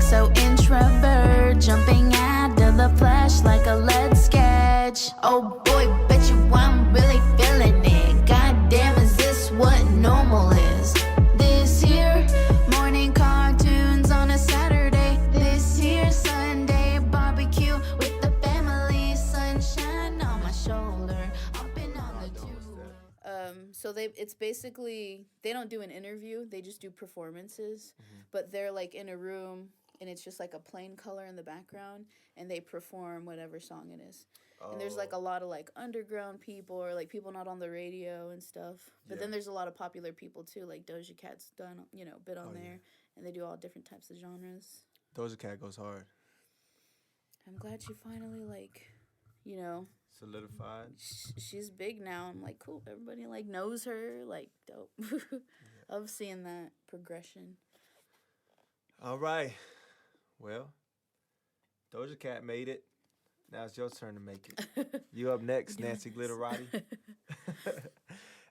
like so introvert, jumping out of the flesh like a lead sketch. Oh boy, bet you I'm really feeling it. Goddamn, is this what normal is? This here, morning cartoons on a Saturday. This here, Sunday, barbecue with the family. Sunshine on my shoulder, hopping on the tube. So it's basically, they don't do an interview, they just do performances, but they're like in a room and it's just like a plain color in the background and they perform whatever song it is. And there's like a lot of like underground people or like people not on the radio and stuff. But then there's a lot of popular people too, like Doja Cat's done, bit on there, and they do all different types of genres. Doja Cat goes hard. I'm glad she finally Solidified. She's big now. I'm like, cool. Everybody like knows her. Like, dope. Love seeing that progression. All right. Well, Doja Cat made it. Now it's your turn to make it. You up next, Nanci Glitterati.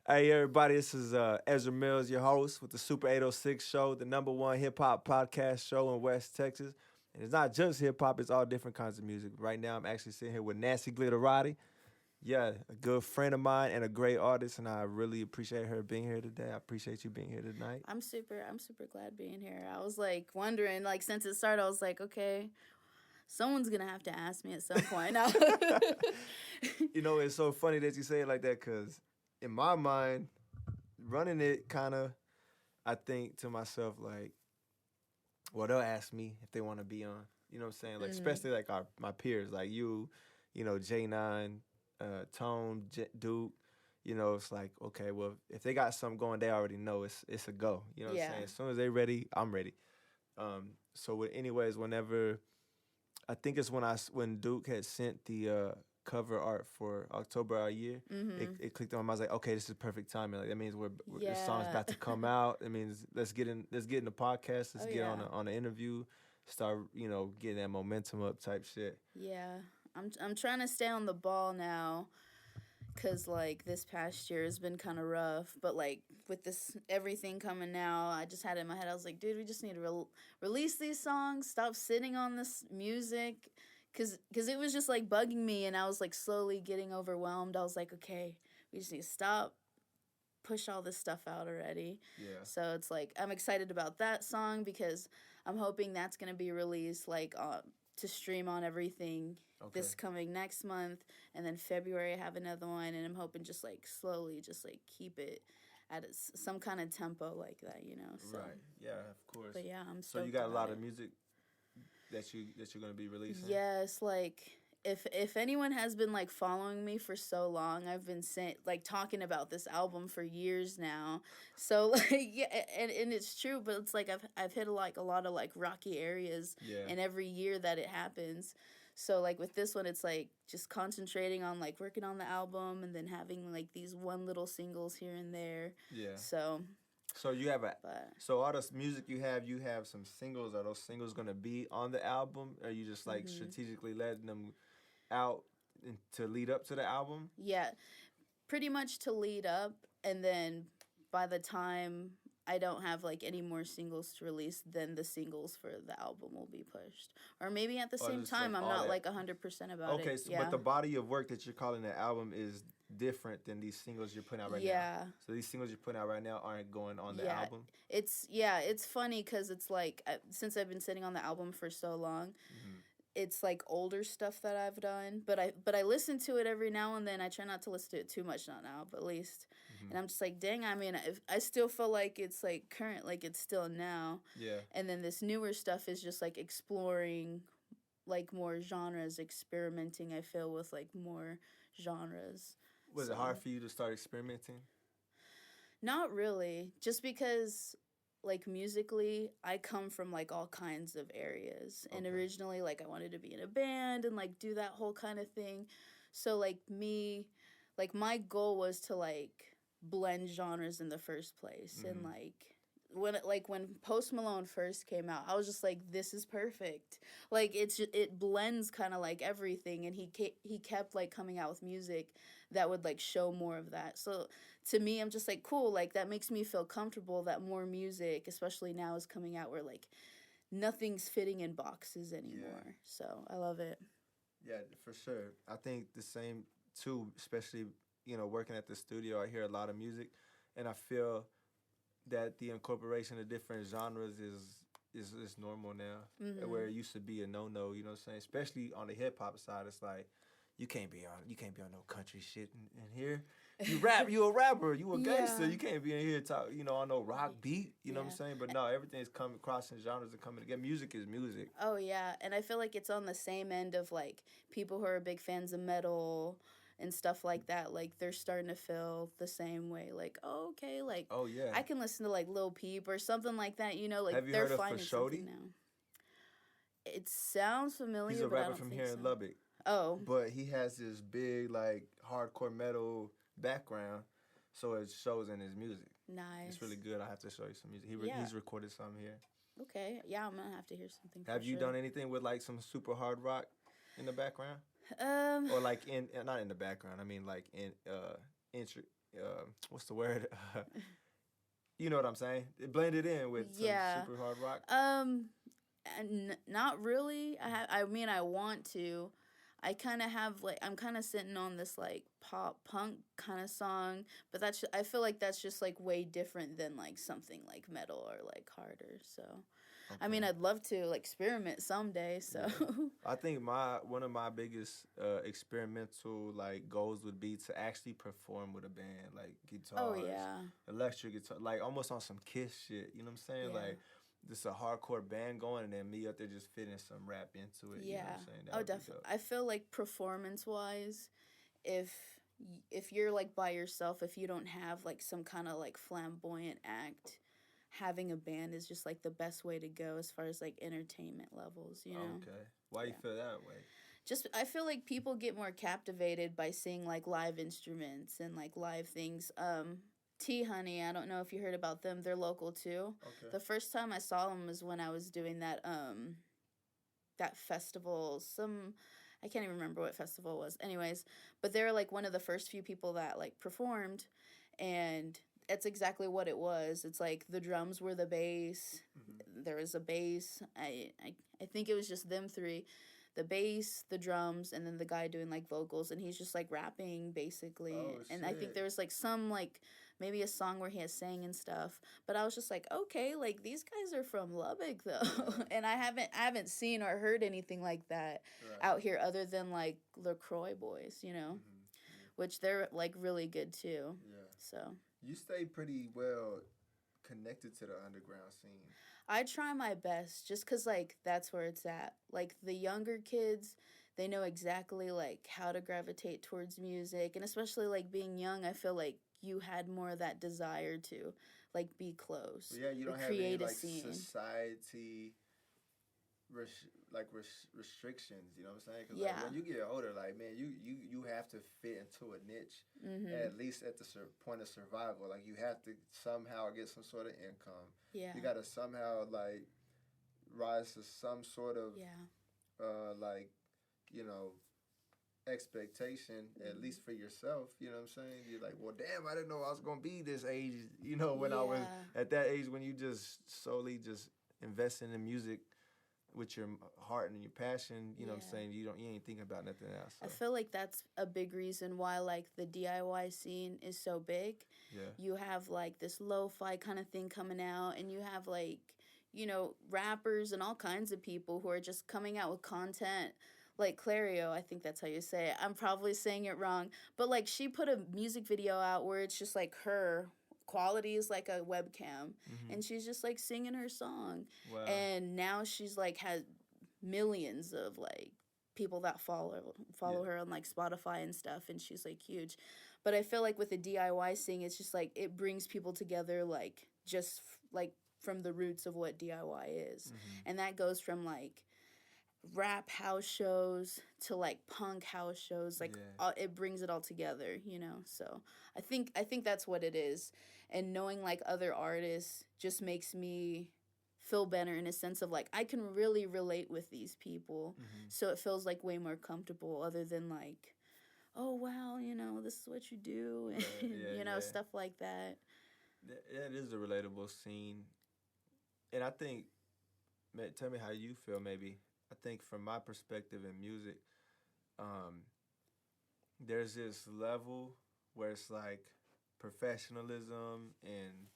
Hey, everybody. This is Ezra Millz, your host with the Super806 show, the #1 hip-hop podcast show in West Texas. And it's not just hip-hop, it's all different kinds of music. Right now, I'm actually sitting here with Nanci Glitterati. Yeah, a good friend of mine and a great artist, and I really appreciate her being here today. I appreciate you being here tonight. I'm super glad being here. I was, like, wondering, like, since it started, I was like, okay, someone's going to have to ask me at some point. It's so funny that you say it like that, because in my mind, running it kind of, I think to myself, like, well, they'll ask me if they want to be on. You know what I'm saying? Like, especially like my peers, like you, J9, Tone, Duke. It's like, okay, well, if they got something going, they already know it's a go. You know what I'm saying? As soon as they ready, I'm ready. Anyways, whenever, I think it's when Duke had sent the cover art for October Our Year, it clicked on. I was like, okay, this is perfect timing. Like that means the song's about to come out. It means let's get in the podcast. Let's get on the interview. Start getting that momentum up type shit. Yeah, I'm trying to stay on the ball now, cause like this past year has been kind of rough. But like with this everything coming now, I just had it in my head. I was like, dude, we just need to release these songs. Stop sitting on this music. Cause it was just, like, bugging me, and I was, like, slowly getting overwhelmed. I was like, okay, we just need to stop, push all this stuff out already. Yeah. So it's, like, I'm excited about that song because I'm hoping that's going to be released, like, to stream on everything this coming next month. And then February I have another one, and I'm hoping just, like, slowly just, like, keep it at some kind of tempo like that, So. Right. Yeah, of course. But, yeah, I'm So you got a lot of music that you're gonna be releasing? Yes, like if anyone has been like following me for so long, I've been talking about this album for years now. So like and it's true, but it's like I've hit a lot of like rocky areas in every year that it happens. So like with this one, it's like just concentrating on like working on the album and then having like these one little singles here and there. Yeah. So you have so all this music you have some singles. Are those singles gonna be on the album? Or are you just like strategically letting them out to lead up to the album? Yeah, pretty much to lead up, and then by the time I don't have like any more singles to release, then the singles for the album will be pushed. Or maybe at the same time, I'm not like 100% about it. Okay, so, but the body of work that you're calling the album is different than these singles you're putting out right now. So these singles you're putting out right now aren't going on the album? It's funny because it's like, since I've been sitting on the album for so long, it's like older stuff that I've done, but I listen to it every now and then. I try not to listen to it too much, not now, but at least. And I'm just like, dang, I mean, I still feel like it's like current, like it's still now. Yeah. And then this newer stuff is just like exploring like more genres, experimenting, I feel, with like more genres. Was it hard for you to start experimenting? Not really, just because like musically I come from like all kinds of areas, and originally like I wanted to be in a band and like do that whole kind of thing. So like my goal was to like blend genres in the first place. And like when Post Malone first came out, I was just like, this is perfect. Like it blends kind of like everything, and he kept like coming out with music that would like show more of that. So to me, I'm just like, cool, like that makes me feel comfortable that more music, especially now, is coming out where like nothing's fitting in boxes anymore. So I love it. Yeah, for sure. I think the same too, especially, working at the studio. I hear a lot of music, and I feel that the incorporation of different genres is normal now. Where it used to be a no-no, you know what I'm saying? Especially on the hip hop side, it's like you can't be on no country shit in here. You a rapper, you a gangster. You can't be in here talk, on no rock beat, you know what I'm saying? But no, everything's coming crossing genres and coming together. Music is music. Oh yeah, and I feel like it's on the same end of like people who are big fans of metal and stuff like that. Like they're starting to feel the same way. Like, oh, okay, like Oh yeah. I can listen to like Lil Peep or something like that. Like Have you they're heard of finding something Fashodi? now. It sounds familiar. He's a but I rapper don't from think here so. in Lubbock. Oh, But he has this big like hardcore metal background, so it shows in his music. nice. It's really good. I have to show you some music. Yeah. He's recorded some here. Okay, yeah, I'm gonna have to hear something. Have for you sure. done anything with like some super hard rock in the background, or like not in the background? I mean like in what's the word? You know what I'm saying? It blended in with some super hard rock. Not really. I mean, I want to. I kind of have like I'm kind of sitting on this like pop punk kind of song, but I feel like that's just like way different than like something like metal or like harder. So, I mean, I'd love to like experiment someday. So, I think one of my biggest experimental like goals would be to actually perform with a band, like guitars, electric guitar, like almost on some Kiss shit. You know what I'm saying? Yeah. Like just a hardcore band going, and then me up there just fitting some rap into it. yeah. You know what I'm saying? That Oh, would be definitely. dope. I feel like performance wise, if you're like by yourself, if you don't have like some kind of like flamboyant act, having a band is just like the best way to go as far as like entertainment levels, you know? Okay. Why you feel that way? Just I feel like people get more captivated by seeing like live instruments and like live things. T Honey, I don't know if you heard about them. They're local too. Okay. The first time I saw them was when I was doing that festival. I can't even remember what festival it was. Anyways, but they're like one of the first few people that like performed, and that's exactly what it was. It's like the drums were the bass. Mm-hmm. There was a bass. I think it was just them three. The bass, the drums, and then the guy doing like vocals, and he's just like rapping basically. And I think there was like some like maybe a song where he has sang and stuff. But I was just like, okay, like these guys are from Lubbock though, and I haven't seen or heard anything like that out here other than like LaCroix boys, you know, which they're like really good too. Yeah. So You stay pretty well connected to the underground scene. I try my best just because, like, that's where it's at. Like, the younger kids, they know exactly, like, how to gravitate towards music. And especially, like, being young, I feel like you had more of that desire to, like, be close. But yeah, you don't have any, like, society restrictions, you know what I'm saying? Because like, when you get older, like, man, you have to fit into a niche, at least at the point of survival. Like, you have to somehow get some sort of income. Yeah. You got to somehow, like, rise to some sort of, like, you know, expectation, at least for yourself, you know what I'm saying? You're like, well, damn, I didn't know I was going to be this age, you know, when I was at that age when you just solely just investing in music with your heart and your passion, you know what I'm saying? You ain't thinking about nothing else. So. I feel like that's a big reason why like the DIY scene is so big. Yeah. You have like this lo-fi kind of thing coming out, and you have like, you know, rappers and all kinds of people who are just coming out with content. Like Clario, I think that's how you say it. I'm probably saying it wrong. But like she put a music video out where it's just like her quality is like a webcam, and she's just like singing her song. Wow. And now she's like has millions of like people that follow her on like Spotify and stuff, and she's like huge. But I feel like with the DIY scene, it's just like it brings people together like just like from the roots of what DIY is. And that goes from like rap house shows to like punk house shows, like it brings it all together, you know. So I think that's what it is. And knowing like other artists just makes me feel better in a sense of like I can really relate with these people. So it feels like way more comfortable, other than like, oh wow, you know, this is what you do, and you know, stuff like that. Yeah, it is a relatable scene. And I think tell me how you feel. Maybe I think from my perspective in music, um, there's this level where it's like professionalism and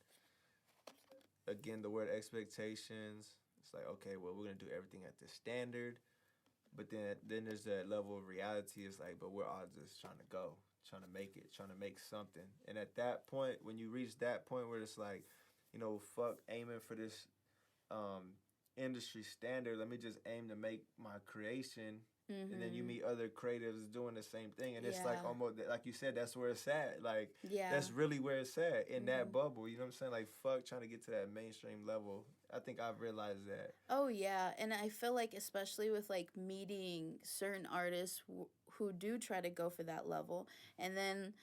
again the word expectations. It's like okay, well we're gonna do everything at this standard, but then there's that level of reality. It's like, but we're all just trying to go, trying to make it, trying to make something. And at that point, when you reach that point where it's like, fuck aiming for this industry standard. Let me just aim to make my creation. And then you meet other creatives doing the same thing, and it's like almost like you said, that's where it's at. Like that's really where it's at in that bubble. You know what I'm saying? Like fuck trying to get to that mainstream level. I think I've realized that. Oh yeah, and I feel like especially with like meeting certain artists who do try to go for that level, and then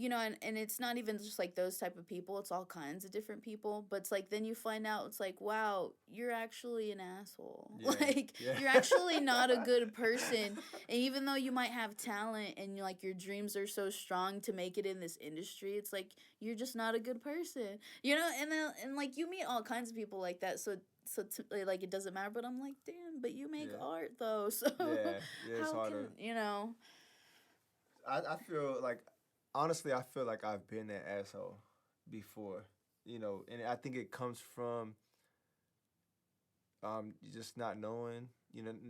and it's not even just like those type of people, it's all kinds of different people, but it's like then you find out it's like, wow, you're actually an asshole. You're actually not a good person, and even though you might have talent and like your dreams are so strong to make it in this industry, it's like you're just not a good person, and like you meet all kinds of people like that, so like it doesn't matter, but I'm like, damn, but you make art though, so it's harder. I feel like honestly, I feel like I've been that asshole before, and I think it comes from just not knowing,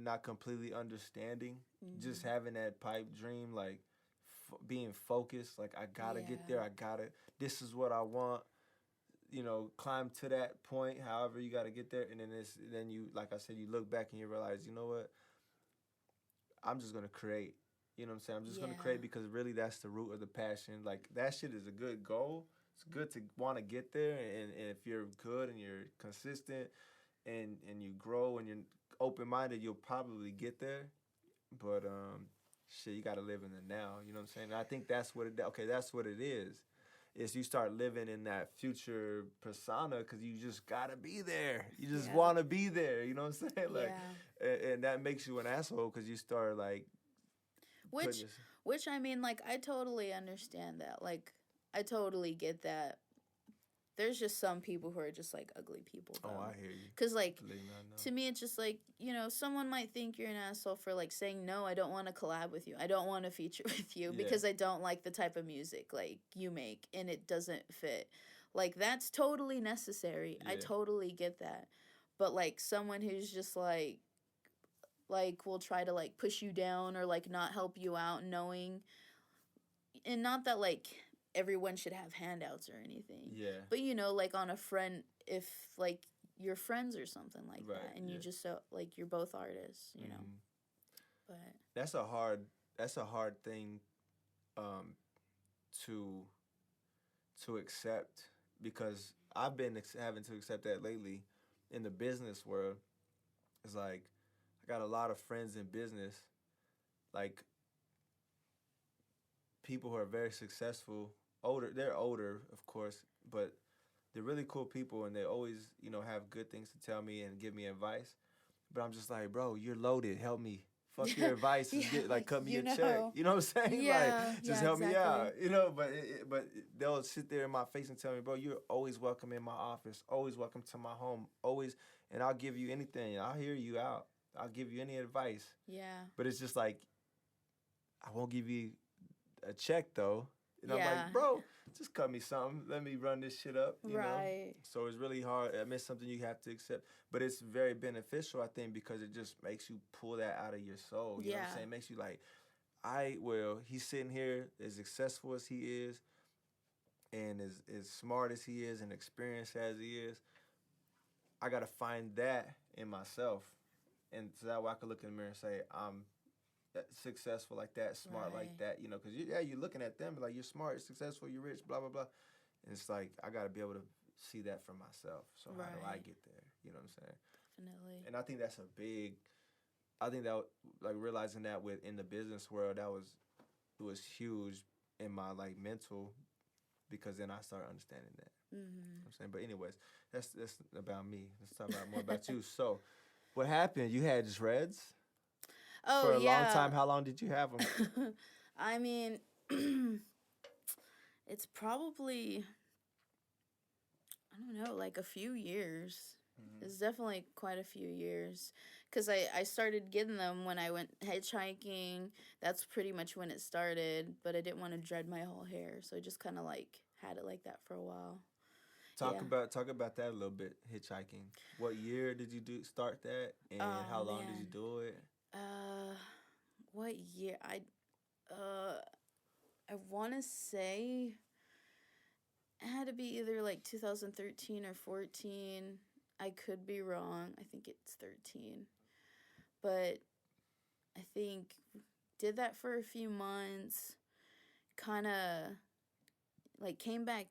not completely understanding, just having that pipe dream, like being focused, like I gotta get there, this is what I want, climb to that point, however you gotta get there, and then you, like I said, you look back and you realize, you know what, I'm just gonna create. You know what I'm saying? I'm just going to create because really that's the root of the passion. Like, that shit is a good goal. It's good to want to get there. And if you're good and you're consistent and you grow and you're open-minded, you'll probably get there. But, shit, you got to live in the now. You know what I'm saying? And I think that's what it is. Is you start living in that future persona because you just got to be there. You just want to be there. You know what I'm saying? Like, and that makes you an asshole because you start, like, Which I mean, like, I totally understand that. Like, I totally get that. There's just some people who are just, like, ugly people, though. Oh, I hear you. Because, like, to me, it's just, like, someone might think you're an asshole for, like, saying, no, I don't want to collab with you. I don't want to feature with you because I don't like the type of music, like, you make, and it doesn't fit. Like, that's totally necessary. I totally get that. But, like, someone who's just, like, will try to, like, push you down or, like, not help you out knowing. And not that, like, everyone should have handouts or anything. Yeah. But, like, on a friend, if, like, you're friends or something like that. And you just, like, you're both artists, you know. But. That's a hard thing to accept because I've been having to accept that lately in the business world. It's like, got a lot of friends in business, like people who are very successful, they're older, of course, but they're really cool people and they always, have good things to tell me and give me advice. But I'm just like, bro, you're loaded. Help me. Fuck your advice and cut me a check. You know what I'm saying? Just help me out. But they'll sit there in my face and tell me, bro, you're always welcome in my office, always welcome to my home, always, and I'll give you anything. I'll hear you out. I'll give you any advice. Yeah. But it's just like, I won't give you a check, though. And I'm like, bro, just cut me something. Let me run this shit up, you know? So it's really hard. I mean, it's something you have to accept. But it's very beneficial, I think, because it just makes you pull that out of your soul. You know what I'm saying? It makes you like, he's sitting here as successful as he is and as smart as he is and experienced as he is. I got to find that in myself. And so that way I could look in the mirror and say, I'm successful like that, smart like that, because you're looking at them like you're smart, you're successful, you're rich, blah, blah, blah. And it's like, I got to be able to see that for myself. So how do I get there? You know what I'm saying? Definitely. And I think that's I think that, like, realizing that in the business world, it was huge in my, like, mental, because then I started understanding that. You know what I'm saying? But anyways, that's about me. Let's talk about more about you. So, what happened? You had dreads? Oh, for a long time. How long did you have them? I mean, it's probably, I don't know, like a few years. It's definitely quite a few years. Because I started getting them when I went hitchhiking. That's pretty much when it started. But I didn't want to dread my whole hair. So I just kind of like had it like that for a while. Talk about that a little bit. Hitchhiking. What year did you start that, and how long did you do it? What year? I want to say it had to be either like 2013 or 14. I could be wrong. I think it's 13. But I think did that for a few months. Kind of like came back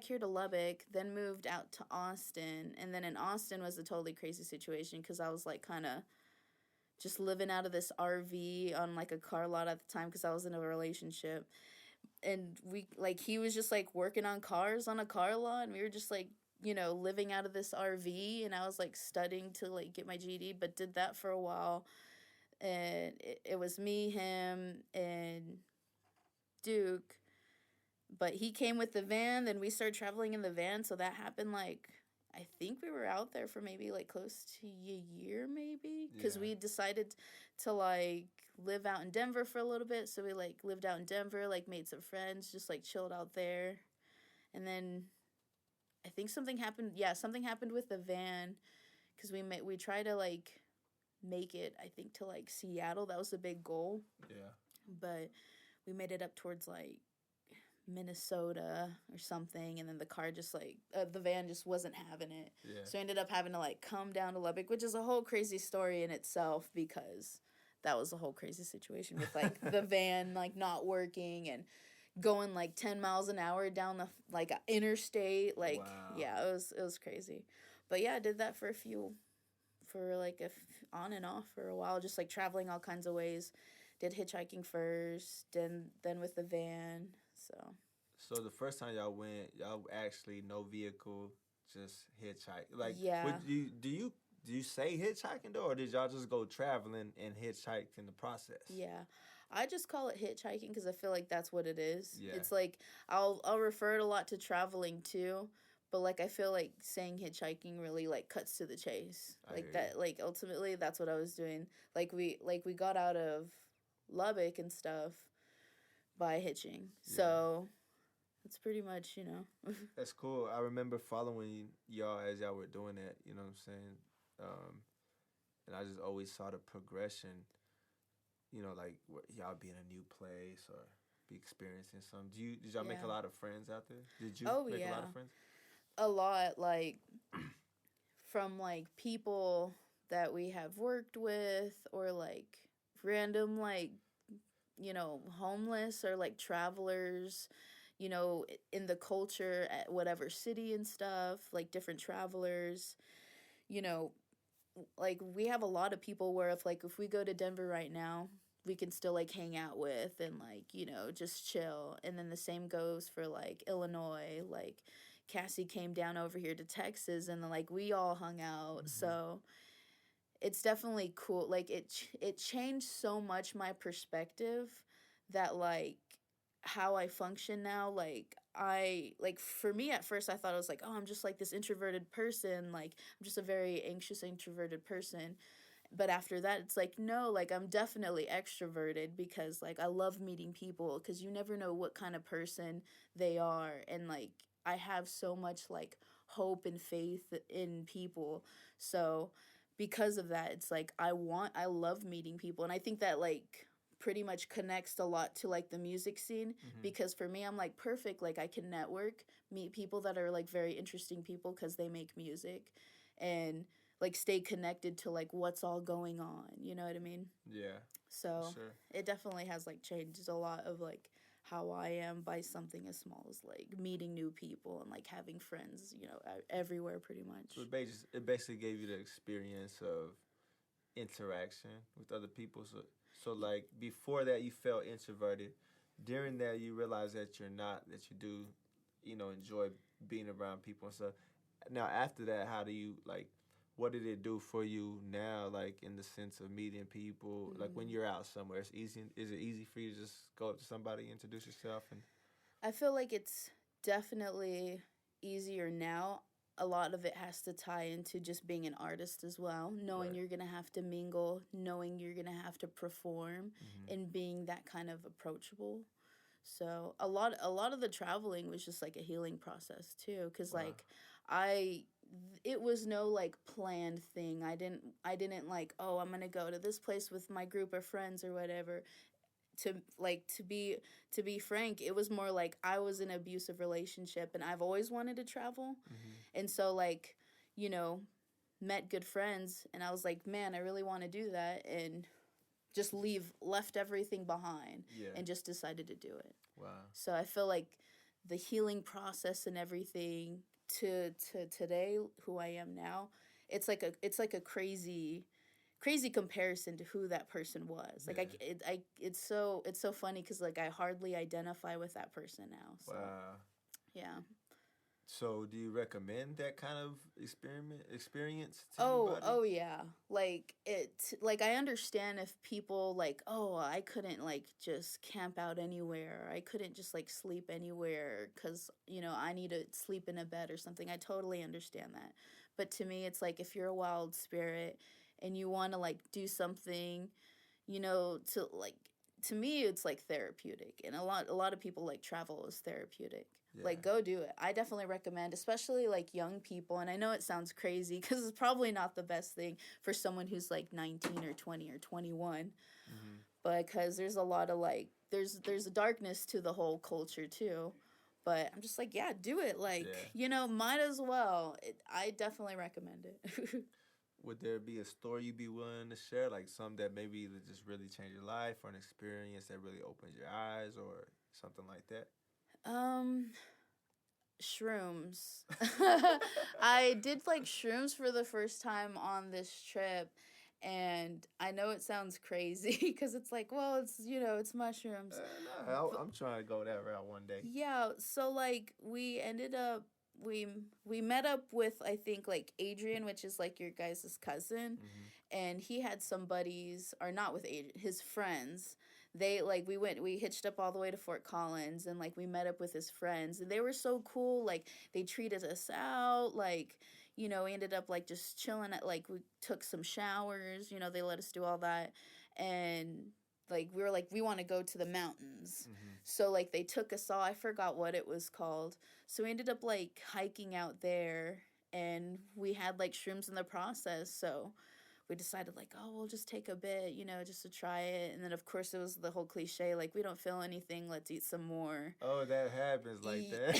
here to Lubbock, then moved out to Austin, and then in Austin was a totally crazy situation because I was like kind of just living out of this RV on like a car lot at the time because I was in a relationship. And he was just like working on cars on a car lot, and we were just like, living out of this RV, and I was like studying to like get my GED, but did that for a while. And it was me, him, and Duke, but he came with the van, then we started traveling in the van, so that happened like, I think we were out there for maybe like close to a year, maybe, because we decided to like live out in Denver for a little bit. So we like lived out in Denver, like made some friends, just like chilled out there. And then I think something happened. Yeah, something happened with the van because we tried to like make it, I think, to like Seattle. That was the big goal. Yeah. But we made it up towards like Minnesota or something, and then the car just like the van just wasn't having it. Yeah. So I ended up having to like come down to Lubbock, which is a whole crazy story in itself because that was a whole crazy situation with like the van like not working and going like 10 miles an hour down the like interstate. Like, wow. Yeah, it was crazy. But yeah, I did that for on and off for a while, just like traveling all kinds of ways. Did hitchhiking first, then with the van. So the first time y'all went, y'all actually no vehicle, just hitchhike. Like, yeah. Do you say hitchhiking though, or did y'all just go traveling and hitchhiked in the process? Yeah, I just call it hitchhiking because I feel like that's what it is. Yeah. It's like I'll refer it a lot to traveling too, but like I feel like saying hitchhiking really like cuts to the chase. Like that, like ultimately that's what I was doing. Like we got out of Lubbock and stuff by hitching. Yeah. So it's pretty much, That's cool. I remember following y'all as y'all were doing that, you know what I'm saying? And I just always saw the progression, like y'all be in a new place or be experiencing something. Did y'all make a lot of friends out there? Did you make a lot of friends? A lot, like from like people that we have worked with or like random like homeless or like travelers, in the culture at whatever city and stuff, like different travelers, like we have a lot of people where if we go to Denver right now, we can still like hang out with and like, just chill. And then the same goes for like Illinois, like Cassie came down over here to Texas and then like we all hung out. Mm-hmm. So it's definitely cool. Like it changed so much my perspective that like how I function now. Like for me at first I thought I was like, oh, I'm just like this introverted person. Like I'm just a very anxious introverted person. But after that, it's like, no, like I'm definitely extroverted because like I love meeting people because you never know what kind of person they are. And like I have so much like hope and faith in people. So because of that, it's like I love meeting people. And I think that like pretty much connects a lot to like the music scene. Mm-hmm. Because for me, I'm like perfect. Like I can network, meet people that are like very interesting people because they make music and like stay connected to like what's all going on. You know what I mean? Yeah. So sure. It definitely has like changed a lot of like how I am by something as small as like meeting new people and like having friends, everywhere pretty much. So it basically gave you the experience of interaction with other people. So like before that you felt introverted. During that you realized that you're not, that you do, enjoy being around people and stuff. Now after that, how do you like, what did it do for you now, like in the sense of meeting people? Mm-hmm. Like when you're out somewhere, is it easy for you to just go up to somebody, introduce yourself? And I feel like it's definitely easier now. a lot of it has to tie into just being an artist as well, knowing Right. you're going to have to mingle, knowing you're going to have to perform, Mm-hmm. and being that kind of approachable. So a lot of the traveling was just like a healing process too, cuz Wow. like I it was no like planned thing. I didn't like, oh, I'm going to go to this place with my group of friends or whatever. To be frank, it was more like I was in an abusive relationship and I've always wanted to travel. Mm-hmm. And so like, you know, met good friends and I was like, man, I really want to do that, and just left everything behind Yeah. and just decided to do it. Wow. So I feel like the healing process and everything to today, who I am now, it's like a crazy comparison to who that person was. Like it's so funny because like I hardly identify with that person now. So Wow. yeah. So, do you recommend that kind of experience to Oh, anybody? oh yeah. Like I understand if people like, oh, I couldn't like just camp out anywhere. I couldn't just like sleep anywhere cuz I need to sleep in a bed or something. I totally understand that. But to me it's like if you're a wild spirit and you want to like do something, to me it's like therapeutic, and a lot of people like travel as therapeutic. Yeah. Like go do it. I definitely recommend, especially like young people, and I know it sounds crazy cuz it's probably not the best thing for someone who's like 19 or 20 or 21, Mm-hmm. but cuz there's a lot of like there's a darkness to the whole culture too. But I'm just like, yeah, do it. Like, might as well. I definitely recommend it. Would there be a story you'd be willing to share, like something that maybe that just really changed your life, or an experience that really opened your eyes, or something like that? Shrooms. I did like shrooms for the first time on this trip, and I know it sounds crazy because it's like, well, it's mushrooms. No, I'm trying to go that route one day. Yeah, so like we ended up we met up with, I think, like Adrian, which is like your guys' cousin, Mm-hmm. and he had some buddies, or not with Adrian, his friends. They like we hitched up all the way to Fort Collins, and like we met up with his friends, and they were so cool. Like they treated us out, like we ended up like just chilling at, like, we took some showers, they let us do all that, and like we were like, we want to go to the mountains. Mm-hmm. So like they took us all, I forgot what it was called. So we ended up like hiking out there, and we had like shrooms in the process. So we decided like, oh, we'll just take a bit, just to try it. And then of course it was the whole cliche, like, we don't feel anything, let's eat some more. Oh, that happens like that.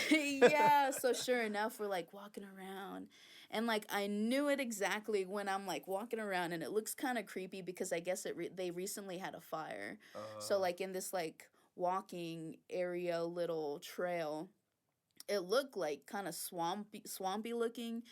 Yeah, so sure enough, we're like walking around, and like I knew it exactly when I'm like walking around, and it looks kind of creepy because I guess they recently had a fire. So like in this like walking area, little trail, it looked like kind of swampy looking.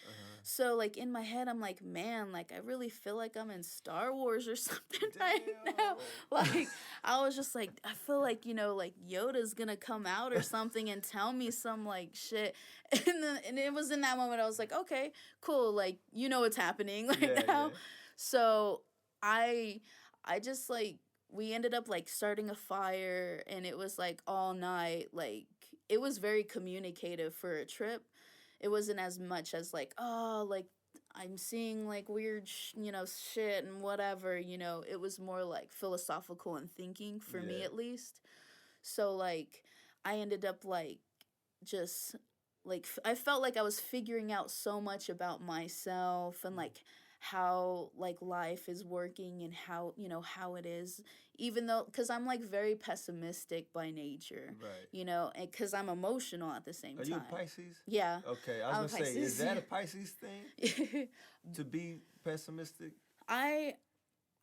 So like in my head I'm like, man, like I really feel like I'm in Star Wars or something right now. Like I was just like, I feel like like Yoda's gonna come out or something and tell me some like shit. And it was in that moment I was like, okay, cool, like what's happening right now. Yeah. So I just like, we ended up like starting a fire, and it was like all night. Like it was very communicative for a trip. It wasn't as much as like, oh, like I'm seeing like weird shit and whatever. It was more like philosophical and thinking for me, at least. So like I ended up like just like I felt like I was figuring out so much about myself, and like how like life is working, and how how it is, even though, because I'm like very pessimistic by nature, Right. and because I'm emotional at the same Are time. you a Pisces? Yeah. Okay, I I'm a was gonna say, is Pisces. that a Pisces thing to be pessimistic? I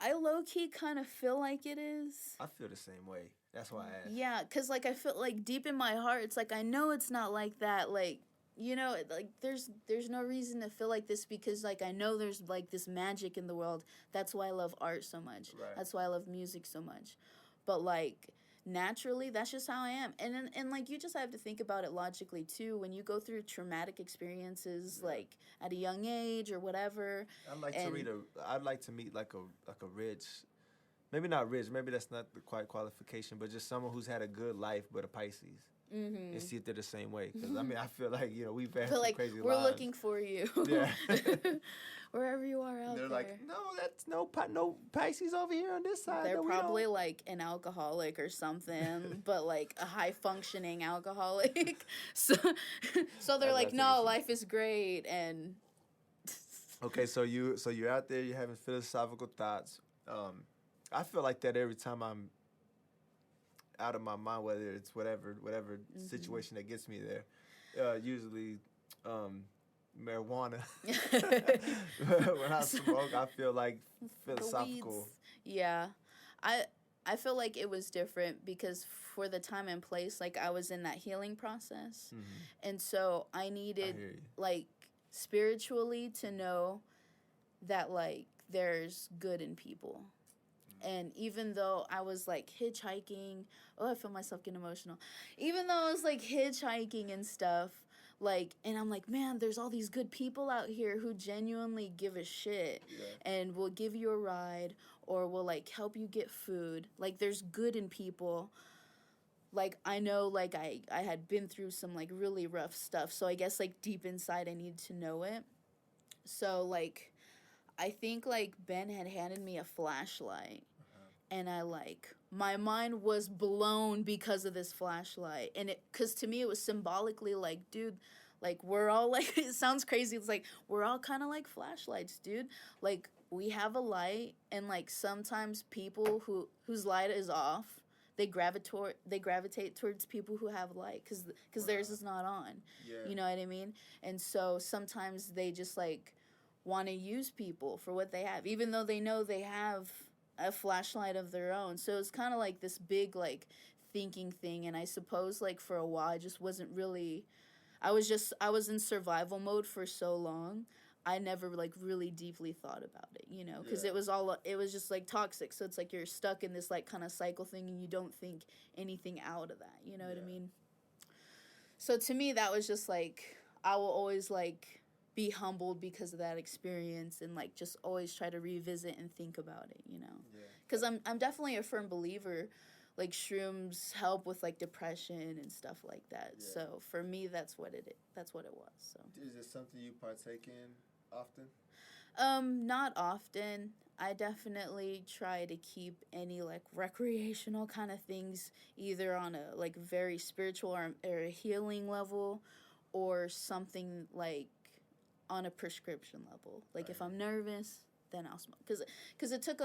low-key kind of feel like it is. I feel the same way. That's why I asked. Yeah, because like I feel like deep in my heart it's like I know it's not like that, like like there's no reason to feel like this, because like I know there's like this magic in the world. That's why I love art so much. Right. That's why I love music so much. But like naturally, that's just how I am. And like you just have to think about it logically too. When you go through traumatic experiences, like at a young age or whatever. I'd like to meet like a rich, maybe not rich, maybe that's not the quite qualification, but just someone who's had a good life, but a Pisces. and see if they're the same way. Because I mean, I feel like we've had Feel some like crazy we're lives. looking for you. Yeah. Wherever you are out They're there. like, no, that's no Pisces over here on this side. They're No, we probably don't. like an alcoholic or something, but like a high functioning alcoholic. So they're like, That's no, interesting. life is great, and Okay, so you're out there, you're having philosophical thoughts. I feel like that every time I'm out of my mind, whether it's whatever situation that gets me there. Usually, marijuana. When I smoke, I feel like the philosophical. weeds. Yeah, I feel like it was different because for the time and place, like I was in that healing process, and so I needed hear you. like spiritually to know that like there's good in people. And even though I was like hitchhiking, I feel myself getting emotional. Even though I was like hitchhiking and stuff, like, and I'm like, man, there's all these good people out here who genuinely give a shit and will give you a ride or will like help you get food. Like, there's good in people. Like, I know, like, I had been through some like really rough stuff. So I guess like deep inside I need to know it. So like, I think like Ben had handed me a flashlight. And I like, my mind was blown because of this flashlight. And because to me, it was symbolically like, dude, like, we're all like, it sounds crazy. It's like, we're all kind of like flashlights, dude. Like, we have a light. And like, sometimes people whose light is off, they gravitate towards people who have light because theirs is not on. Yeah. You know what I mean? And so sometimes they just like want to use people for what they have, even though they know they have a flashlight of their own. So it's kind of like this big like thinking thing. And I suppose like for a while I just wasn't really, I was in survival mode for so long. I never like really deeply thought about it, because it was just like toxic. So it's like you're stuck in this like kind of cycle thing and you don't think anything out of that. You know what I mean? So to me, that was just like, I will always like be humbled because of that experience and like just always try to revisit and think about it, because I'm definitely a firm believer like shrooms help with like depression and stuff like that. So for me, that's what it was. So Is it something you partake in often? Not often. I definitely try to keep any like recreational kind of things either on a like very spiritual or a healing level or something like on a prescription level. Like if I'm nervous, then I'll smoke. Because it took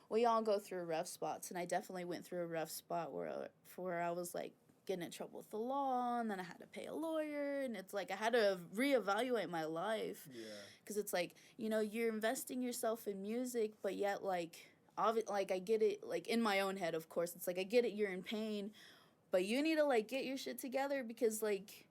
we all go through rough spots, and I definitely went through a rough spot where I was like getting in trouble with the law, and then I had to pay a lawyer, and it's like I had to reevaluate my life. Because it's like, you're investing yourself in music, but yet like I get it, like in my own head, of course, it's like I get it, you're in pain, but you need to like get your shit together because like,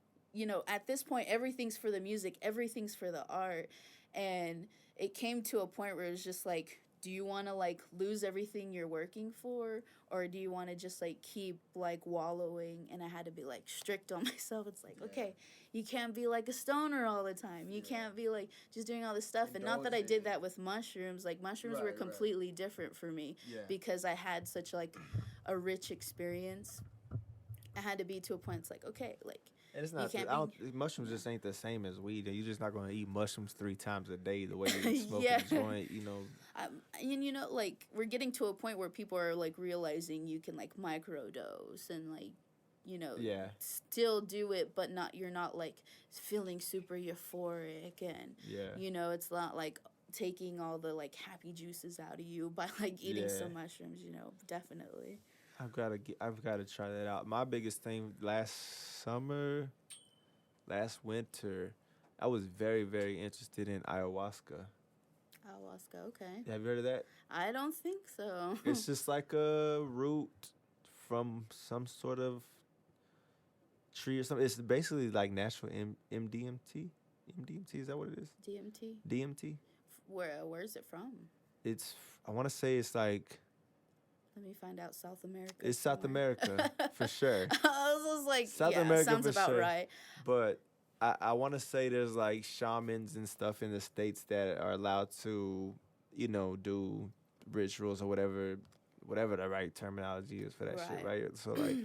at this point, everything's for the music, everything's for the art. And it came to a point where it was just like, do you want to like lose everything you're working for? Or do you want to just like keep like wallowing? And I had to be like strict on myself. It's like, okay, you can't be like a stoner all the time. You can't be like just doing all this stuff. And not that I did that with mushrooms. Like mushrooms were completely different for me because I had such like a rich experience. I had to be to a point, it's like, okay, like, And it's not. Mushrooms just ain't the same as weed. You're just not going to eat mushrooms 3 times a day the way you smoke a joint. And like we're getting to a point where people are like realizing you can like microdose and like, still do it, but you're not like feeling super euphoric and it's not like taking all the like happy juices out of you by like eating some mushrooms. Definitely. I've got to try that out. My biggest thing last winter, I was very, very interested in ayahuasca. Ayahuasca, okay. Have you heard of that? I don't think so. It's just like a root from some sort of tree or something. It's basically like natural MDMT. MDMT, is that what it is? DMT? DMT. Where is it from? I want to say it's like... Let me find out. South America. It's South America, for sure. I was like, South America sounds for about sure. right. But I want to say there's like shamans and stuff in the States that are allowed to, do rituals or whatever the right terminology is for that shit, right? So like,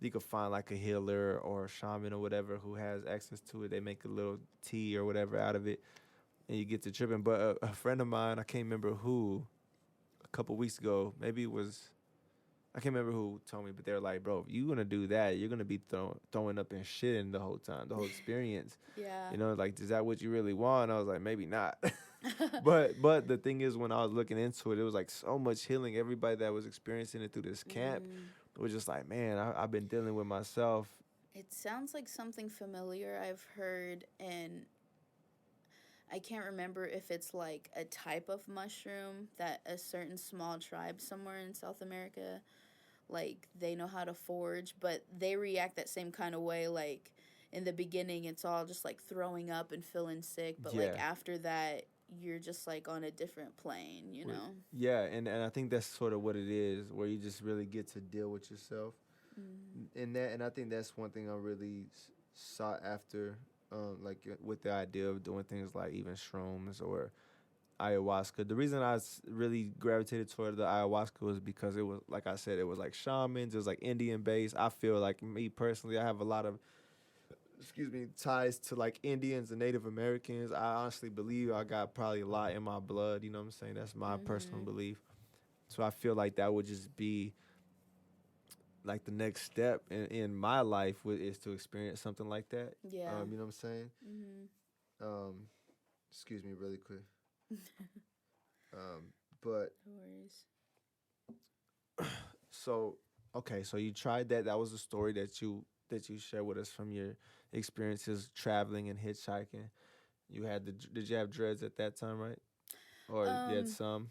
you could find like a healer or a shaman or whatever who has access to it. They make a little tea or whatever out of it, and you get to tripping. But a friend of mine, I can't remember who, a couple weeks ago, maybe it was, I can't remember who told me, but they're like, bro, if you're gonna do that, you're gonna be throwing up and shitting the whole time, the whole experience. Yeah. You know, like, is that what you really want? And I was like, maybe not. but the thing is, when I was looking into it, it was like so much healing. Everybody that was experiencing it through this camp was just like, man, I've been dealing with myself. It sounds like something familiar I've heard, and I can't remember if it's like a type of mushroom that a certain small tribe somewhere in South America, like, they know how to forage, but they react that same kind of way. Like, in the beginning, it's all just like throwing up and feeling sick, but like after that, you're just like on a different plane, you know? Yeah, and I think that's sort of what it is, where you just really get to deal with yourself. And I think that's one thing I really sought after, like with the idea of doing things like even shrooms or ayahuasca. The reason I really gravitated toward the ayahuasca was because it was, like I said, it was like shamans, it was like Indian based. I feel like, me personally, I have a lot of ties to like Indians and Native Americans. I honestly believe I got probably a lot in my blood, you know what I'm saying? That's my personal belief. So I feel like that would just be like the next step in my life is to experience something like that. Yeah. You know what I'm saying? Excuse me really quick. But No worries. so you tried that. That was a story that you shared with us from your experiences traveling and hitchhiking. Did you have dreads at that time, right? Or you had some?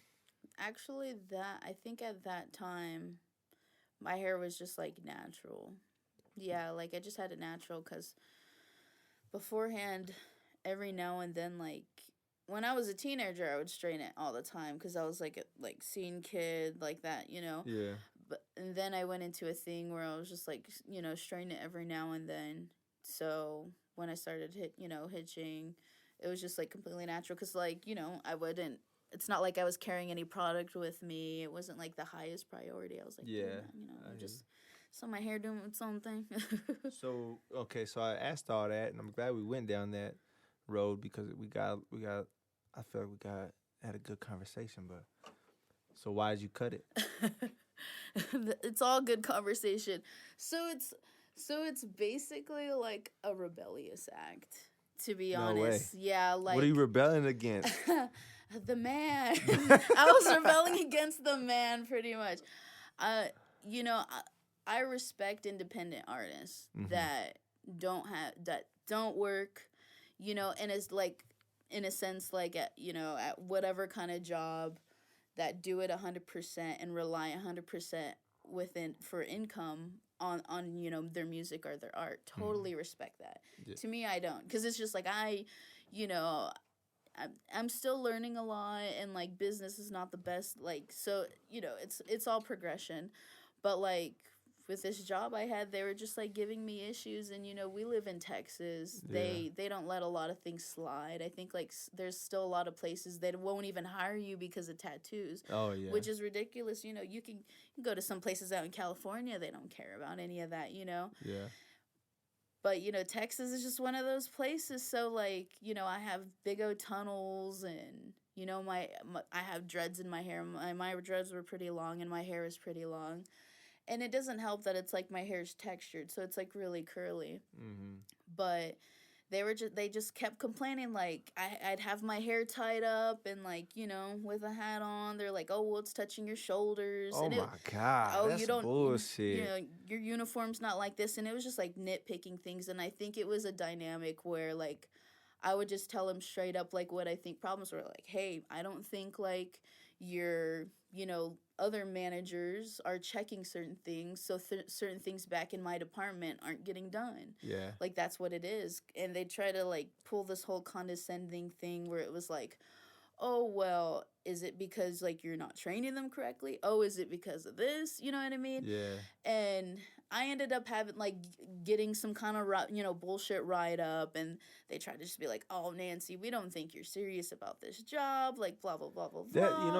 Actually, I think at that time, my hair was just like natural. Yeah, like I just had it natural, because beforehand, every now and then, like when I was a teenager, I would straighten it all the time because I was like a scene kid like that, you know? Yeah. And then I went into a thing where I was just like, straighten it every now and then. So when I started hitching, it was just like completely natural, because it's not like I was carrying any product with me. It wasn't like the highest priority. I was like, so my hair doing its own thing. So I asked all that, and I'm glad we went down that road, because we got I feel like had a good conversation. But so why did you cut it? It's all good conversation. So it's basically like a rebellious act, to be honest. Way. Yeah, like, what are you rebelling against? The man. I was rebelling against the man, pretty much. I respect independent artists that don't work, and is like, in a sense, like at whatever kind of job, that do it 100% and rely 100% for income on their music or their art. Totally respect that. Yeah. To me, I don't, because it's just like I'm still learning a lot, and like business is not the best, like, so it's all progression. But like with this job I had, they were just like giving me issues, and we live in Texas. Yeah. They don't let a lot of things slide. I think like there's still a lot of places that won't even hire you because of tattoos. Oh yeah. Which is ridiculous. You can go to some places out in California, they don't care about any of that, Yeah. But, Texas is just one of those places. So, like, I have big old tunnels, and, I have dreads in my hair. My dreads were pretty long, and my hair is pretty long. And it doesn't help that it's, like, my hair's textured. So it's, like, really curly. Mm-hmm. But they just kept complaining, like, I'd have my hair tied up and, like, with a hat on. They're like, oh, well, it's touching your shoulders. Oh, my God. Oh, that's bullshit. Your uniform's not like this. And it was just, like, nitpicking things. And I think it was a dynamic where, like, I would just tell them straight up, like, what I think problems were. Like, hey, I don't think, like, your, other managers are checking certain things, so certain things back in my department aren't getting done. Yeah. Like, that's what it is. And they try to, like, pull this whole condescending thing where it was like, oh, well, is it because like you're not training them correctly? Oh, is it because of this? You know what I mean? Yeah. And I ended up having like getting some kind of bullshit write up, and they tried to just be like, "Oh, Nancy, we don't think you're serious about this job," like blah blah blah blah blah. That And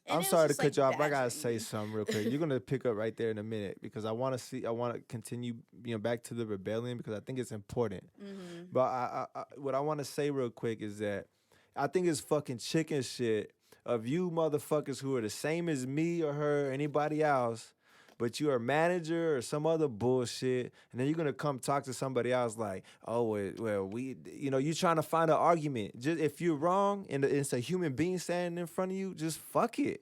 I'm it was sorry to just, cut like, you off. I gotta badgering say me. something real quick. You're gonna pick up right there in a minute because I want to continue, back to the rebellion because I think it's important. Mm-hmm. But what I want to say real quick is that I think it's fucking chicken shit of you motherfuckers who are the same as me or her or anybody else, but you're a manager or some other bullshit, and then you're gonna come talk to somebody else like, oh, well, you're trying to find an argument. Just if you're wrong and it's a human being standing in front of you, just fuck it.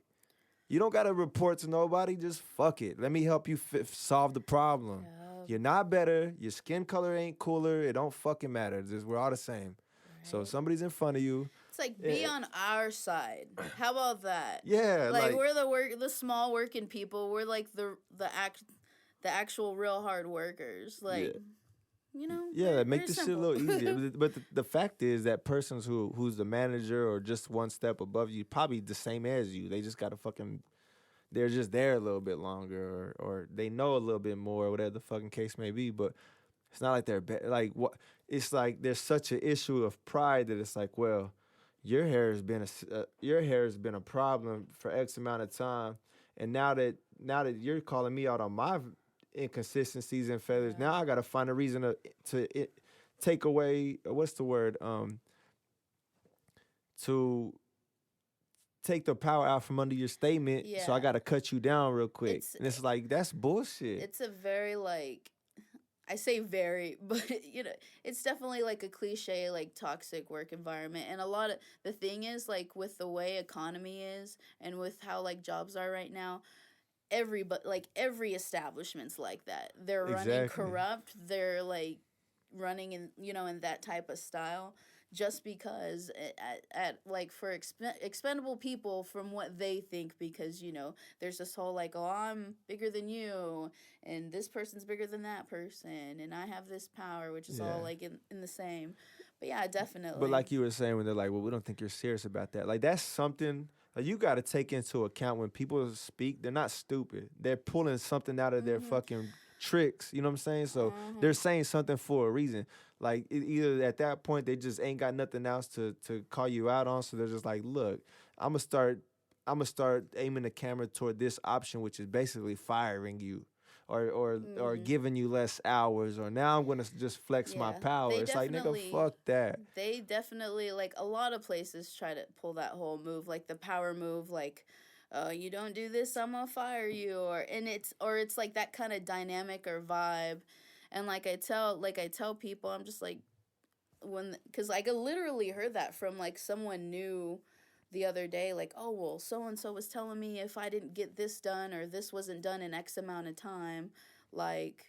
You don't gotta report to nobody. Just fuck it. Let me help you solve the problem. Yep. You're not better. Your skin color ain't cooler. It don't fucking matter. We're all the same. So if somebody's in front of you, It's like be on our side. How about that? yeah, Like we're the small working people. We're like the actual real hard workers. Like yeah, make very this shit a simple. little easier. But the fact is that persons who's the manager or just one step above you, probably the same as you. They just gotta they're just there a little bit longer, or they know a little bit more, whatever the fucking case may be. But it's not like they're like what. It's like there's such an issue of pride that it's like, well, your hair has been a problem for X amount of time, and now that you're calling me out on my inconsistencies and feathers, now I gotta find a reason to take away what's the word to take the power out from under your statement. So I gotta cut you down real quick, and it's like that's bullshit. It's a very I say very, but it's definitely like a cliche, like toxic work environment. And a lot of the thing is like with the way economy is and with how like jobs are right now, every establishment's like that. They're running corrupt. They're like running in that type of style. Just because at like for expendable people from what they think, because there's this whole like, oh, I'm bigger than you and this person's bigger than that person and I have this power, which is all like in the same. But yeah, definitely. But like you were saying, when they're like, well, we don't think you're serious about that, like that's something like you got to take into account when people speak. They're not stupid. They're pulling something out of their fucking tricks, you know what I'm saying? So they're saying something for a reason. Like either at that point they just ain't got nothing else to call you out on, so they're just like, look, I'm gonna start aiming the camera toward this option, which is basically firing you or giving you less hours, or now I'm gonna just flex my power. It's like, nigga, fuck that. They definitely, like, a lot of places try to pull that whole move, like the power move, like, you don't do this, I'm gonna fire you, or it's like that kind of dynamic or vibe. And like I tell people, I'm just like, because I literally heard that from like someone new the other day, like, oh, well, so and so was telling me if I didn't get this done or this wasn't done in X amount of time, like,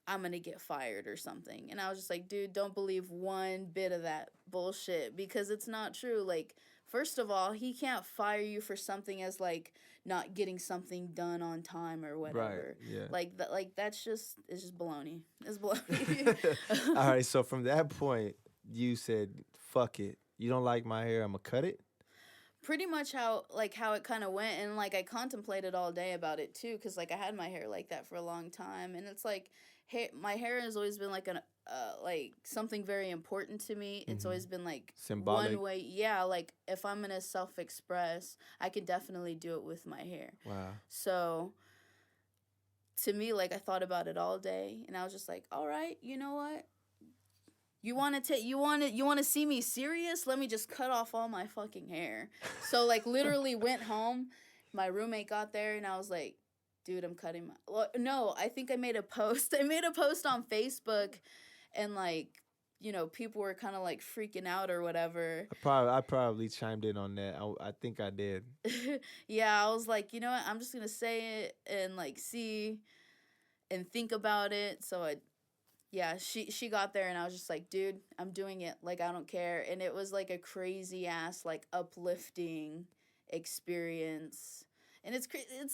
I'm gonna get fired or something. And I was just like, dude, don't believe one bit of that bullshit, because it's not true. Like, first of all, he can't fire you for something as like not getting something done on time or whatever. Right, yeah. Like it's just baloney. It's baloney. All right, so from that point, you said, fuck it. You don't like my hair, I'm gonna cut it? Pretty much how it kind of went. And like I contemplated all day about it too, because like I had my hair like that for a long time, and it's like my hair has always been like like something very important to me. It's always been like symbolic. One way. Yeah, like if I'm gonna self-express, I can definitely do it with my hair. Wow. So to me, like, I thought about it all day, and I was just like, all right, you know what? You want to see me serious? Let me just cut off all my fucking hair. So like literally went home. My roommate got there, and I was like, dude, I'm cutting my... Well, no, I think I made a post. I made a post on Facebook, and like, people were kind of like freaking out or whatever. I probably chimed in on that. I think I did. Yeah, I was like, you know what? I'm just gonna say it and like see and think about it. So she got there, and I was just like, dude, I'm doing it. Like, I don't care. And it was like a crazy ass, like, uplifting experience. And it's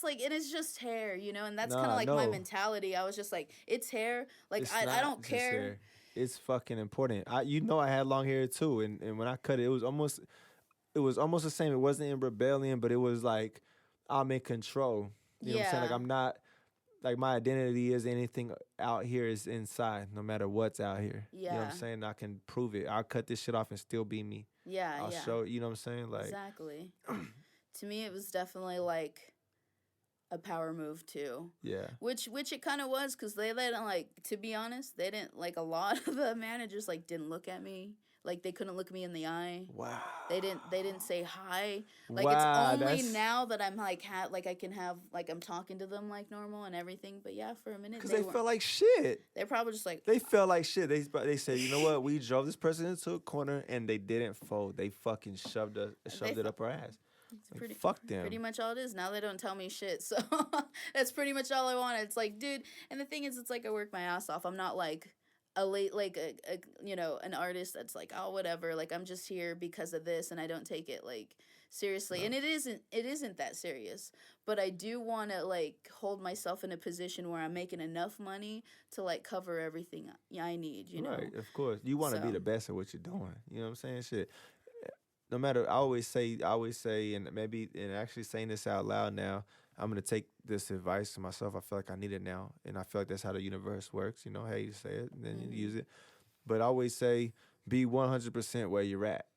like, and it's just hair, and that's kind of like my mentality. I was just like, it's hair. Like, I don't care. Hair. It's fucking important. I had long hair too, and when I cut it, it was almost it was almost the same. It wasn't in rebellion, but it was like I'm in control. You know what I'm saying? Like Yeah. I'm not like my identity is anything out here is inside, no matter what's out here. You know what I'm Yeah. saying? I can prove it. I'll cut this shit off and still be me. Yeah, I'll yeah. show, you know what I'm saying? Like Exactly. To me, it was definitely like a power move too. yeah. Which it kind of was, because they didn't, like, to be honest, they didn't, like, a lot of the managers, like, didn't look at me. Like, they couldn't look me in the eye. Wow. They didn't say hi. Like, Wow, it's only that's- now that I'm like I can have, like, I'm talking to them like normal and everything. But yeah, for a minute Because they weren't- felt like shit. they're probably just like, They felt like shit. They said, you know what? We drove this person into a corner and they didn't fold. They fucking shoved it up our ass. it's Like, fuck them. pretty much all it is. Now they don't tell me shit, so that's pretty much all I wanted. It's like, dude, and the thing is, it's like I work my ass off. I'm not like a you know, an artist that's like, oh, whatever, like I'm just here because of this, and I don't take it like seriously. No. And it isn't that serious, but I do want to like hold myself in a position where I'm making enough money to like cover everything I need, you know. Right, of course. You want to be So- the best at what you're doing. You know what I'm saying? Shit. No matter, I always say, and maybe, and actually saying this out loud now, I'm going to take this advice to myself. I feel like I need it now. And I feel like that's how the universe works. You know, hey, you say it, and then you use it. But I always say, be 100% where you're at.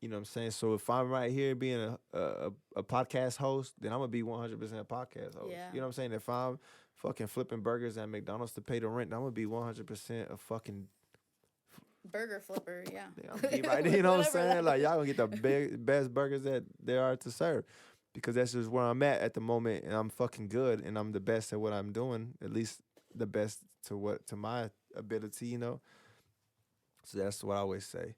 You know what I'm saying? So if I'm right here being a podcast host, then I'm going to be 100% a podcast host. Yeah. You know what I'm saying? If I'm fucking flipping burgers at McDonald's to pay the rent, I'm going to be 100% a fucking Burger flipper, yeah. be right. You know what I'm Whatever saying? that- Like y'all gonna get the best burgers that there are to serve, because that's just where I'm at the moment, and I'm fucking good, and I'm the best at what I'm doing, at least the best to my ability, you know. So that's what I always say.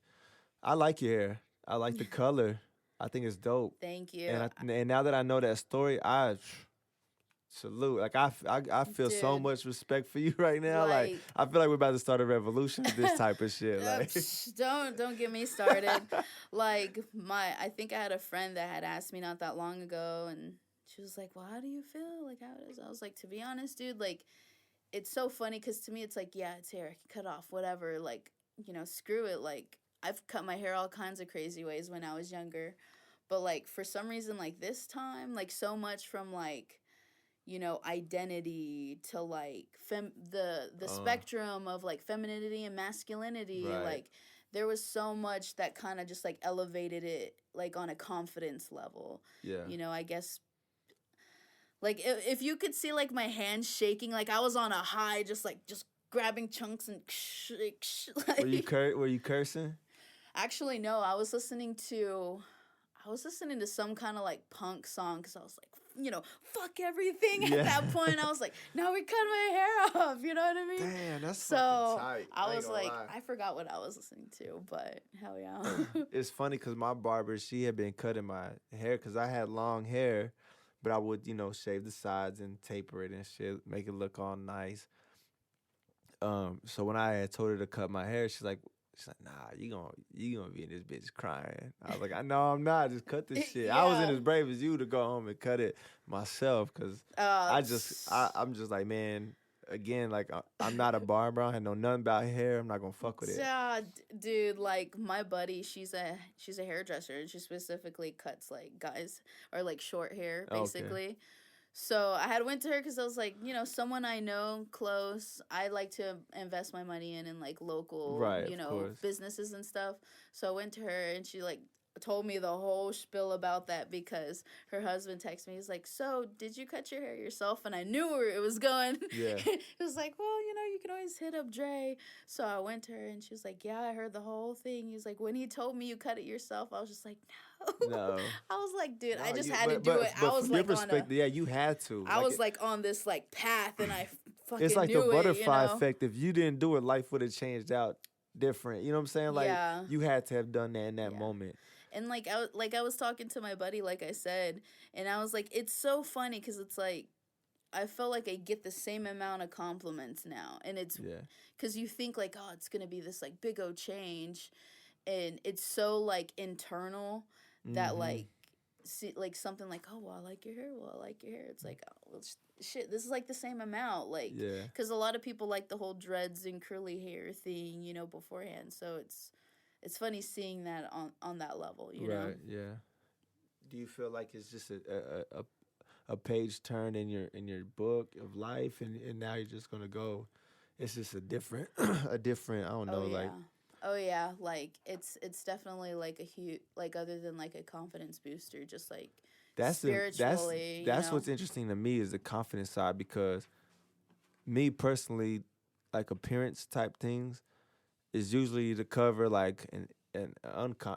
I like your hair. I like the color. I think it's dope. Thank you. And now that I know that story, I salute. Like I feel so Dude. much respect for you right now. Like I feel like we're about to start a revolution with this type of shit. Like don't get me started. Like I think I had a friend that had asked me not that long ago, and she was like, "Well, how do you feel? Like, how it is?" I was like, "To be honest, dude, like, it's so funny because to me, it's like, yeah, it's hair. I can cut off whatever. Like, you know, screw it. Like, I've cut my hair all kinds of crazy ways when I was younger, but like for some reason, like this time, like so much from like, you know, identity to like the spectrum of like femininity and masculinity. Right. Like there was so much that kind of just like elevated it like on a confidence level. yeah. You know, I guess like if you could see like my hands shaking, like I was on a high, just grabbing chunks and like, Were you cursing? actually no, I was listening to some kind of like punk song because I was like, you know, fuck everything Yeah. at that point. I was like, now we cut my hair off, you know what I mean? Damn, that's So fucking tight. I ain't was gonna like, lie. I forgot what I was listening to, but hell yeah. It's funny because my barber, she had been cutting my hair because I had long hair, but I would, you know, shave the sides and taper it and shit, make it look all nice. So when I had told her to cut my hair, she's like, nah, you gonna be in this bitch crying. I was like, no, I'm not. Just cut this shit. I wasn't Yeah. as brave as you to go home and cut it myself because I'm just like, man. Again, like I'm not a barber. I know nothing about hair. I'm not gonna fuck with it. Yeah, dude, like my buddy, she's a hairdresser, and she specifically cuts like guys or like short hair Okay. basically. So I had went to her because I was like, you know, someone I know close. I like to invest my money in like local, Right, you of know, course. businesses and stuff. So I went to her, and she like told me the whole spiel about that because her husband texted me. He's like, "So did you cut your hair yourself?" And I knew where it was going. Yeah. It was like, well, you know, you can always hit up Dre. So I went to her, and she was like, yeah, I heard the whole thing. He was like, when he told me you cut it yourself, I was just like, no. No. I was like, dude, I No, just you- had to but- do but- it. but I was from your like on a, perspective, yeah, you had to. I was like on this like path, and I fucking it's like knew the butterfly it, you know? effect. If you didn't do it, life would have changed out different. You know what I'm saying? Like Yeah. you had to have done that in that Yeah. moment. And like I was talking to my buddy, like I said, and I was like, it's so funny because it's like I feel like I get the same amount of compliments now, and it's Yeah. because you think like, oh, it's gonna be this like big O change, and it's so like internal that Mhm. like see like something like, oh, well, I like your hair, well, I like your hair. It's like, oh, well, shit, this is like the same amount, like Yeah. because a lot of people like the whole dreads and curly hair thing, you know, beforehand. So it's it's funny seeing that on that level, you know. Right. Yeah. Do you feel like it's just a page turn in your book of life, and now you're just gonna go? It's just a different a different. I don't know. Oh yeah. Like Oh yeah, like it's definitely like a huge, like, other than like a confidence booster, just like that's spiritually, that's what's interesting to me is the confidence side, because me personally, like appearance type things is usually to cover like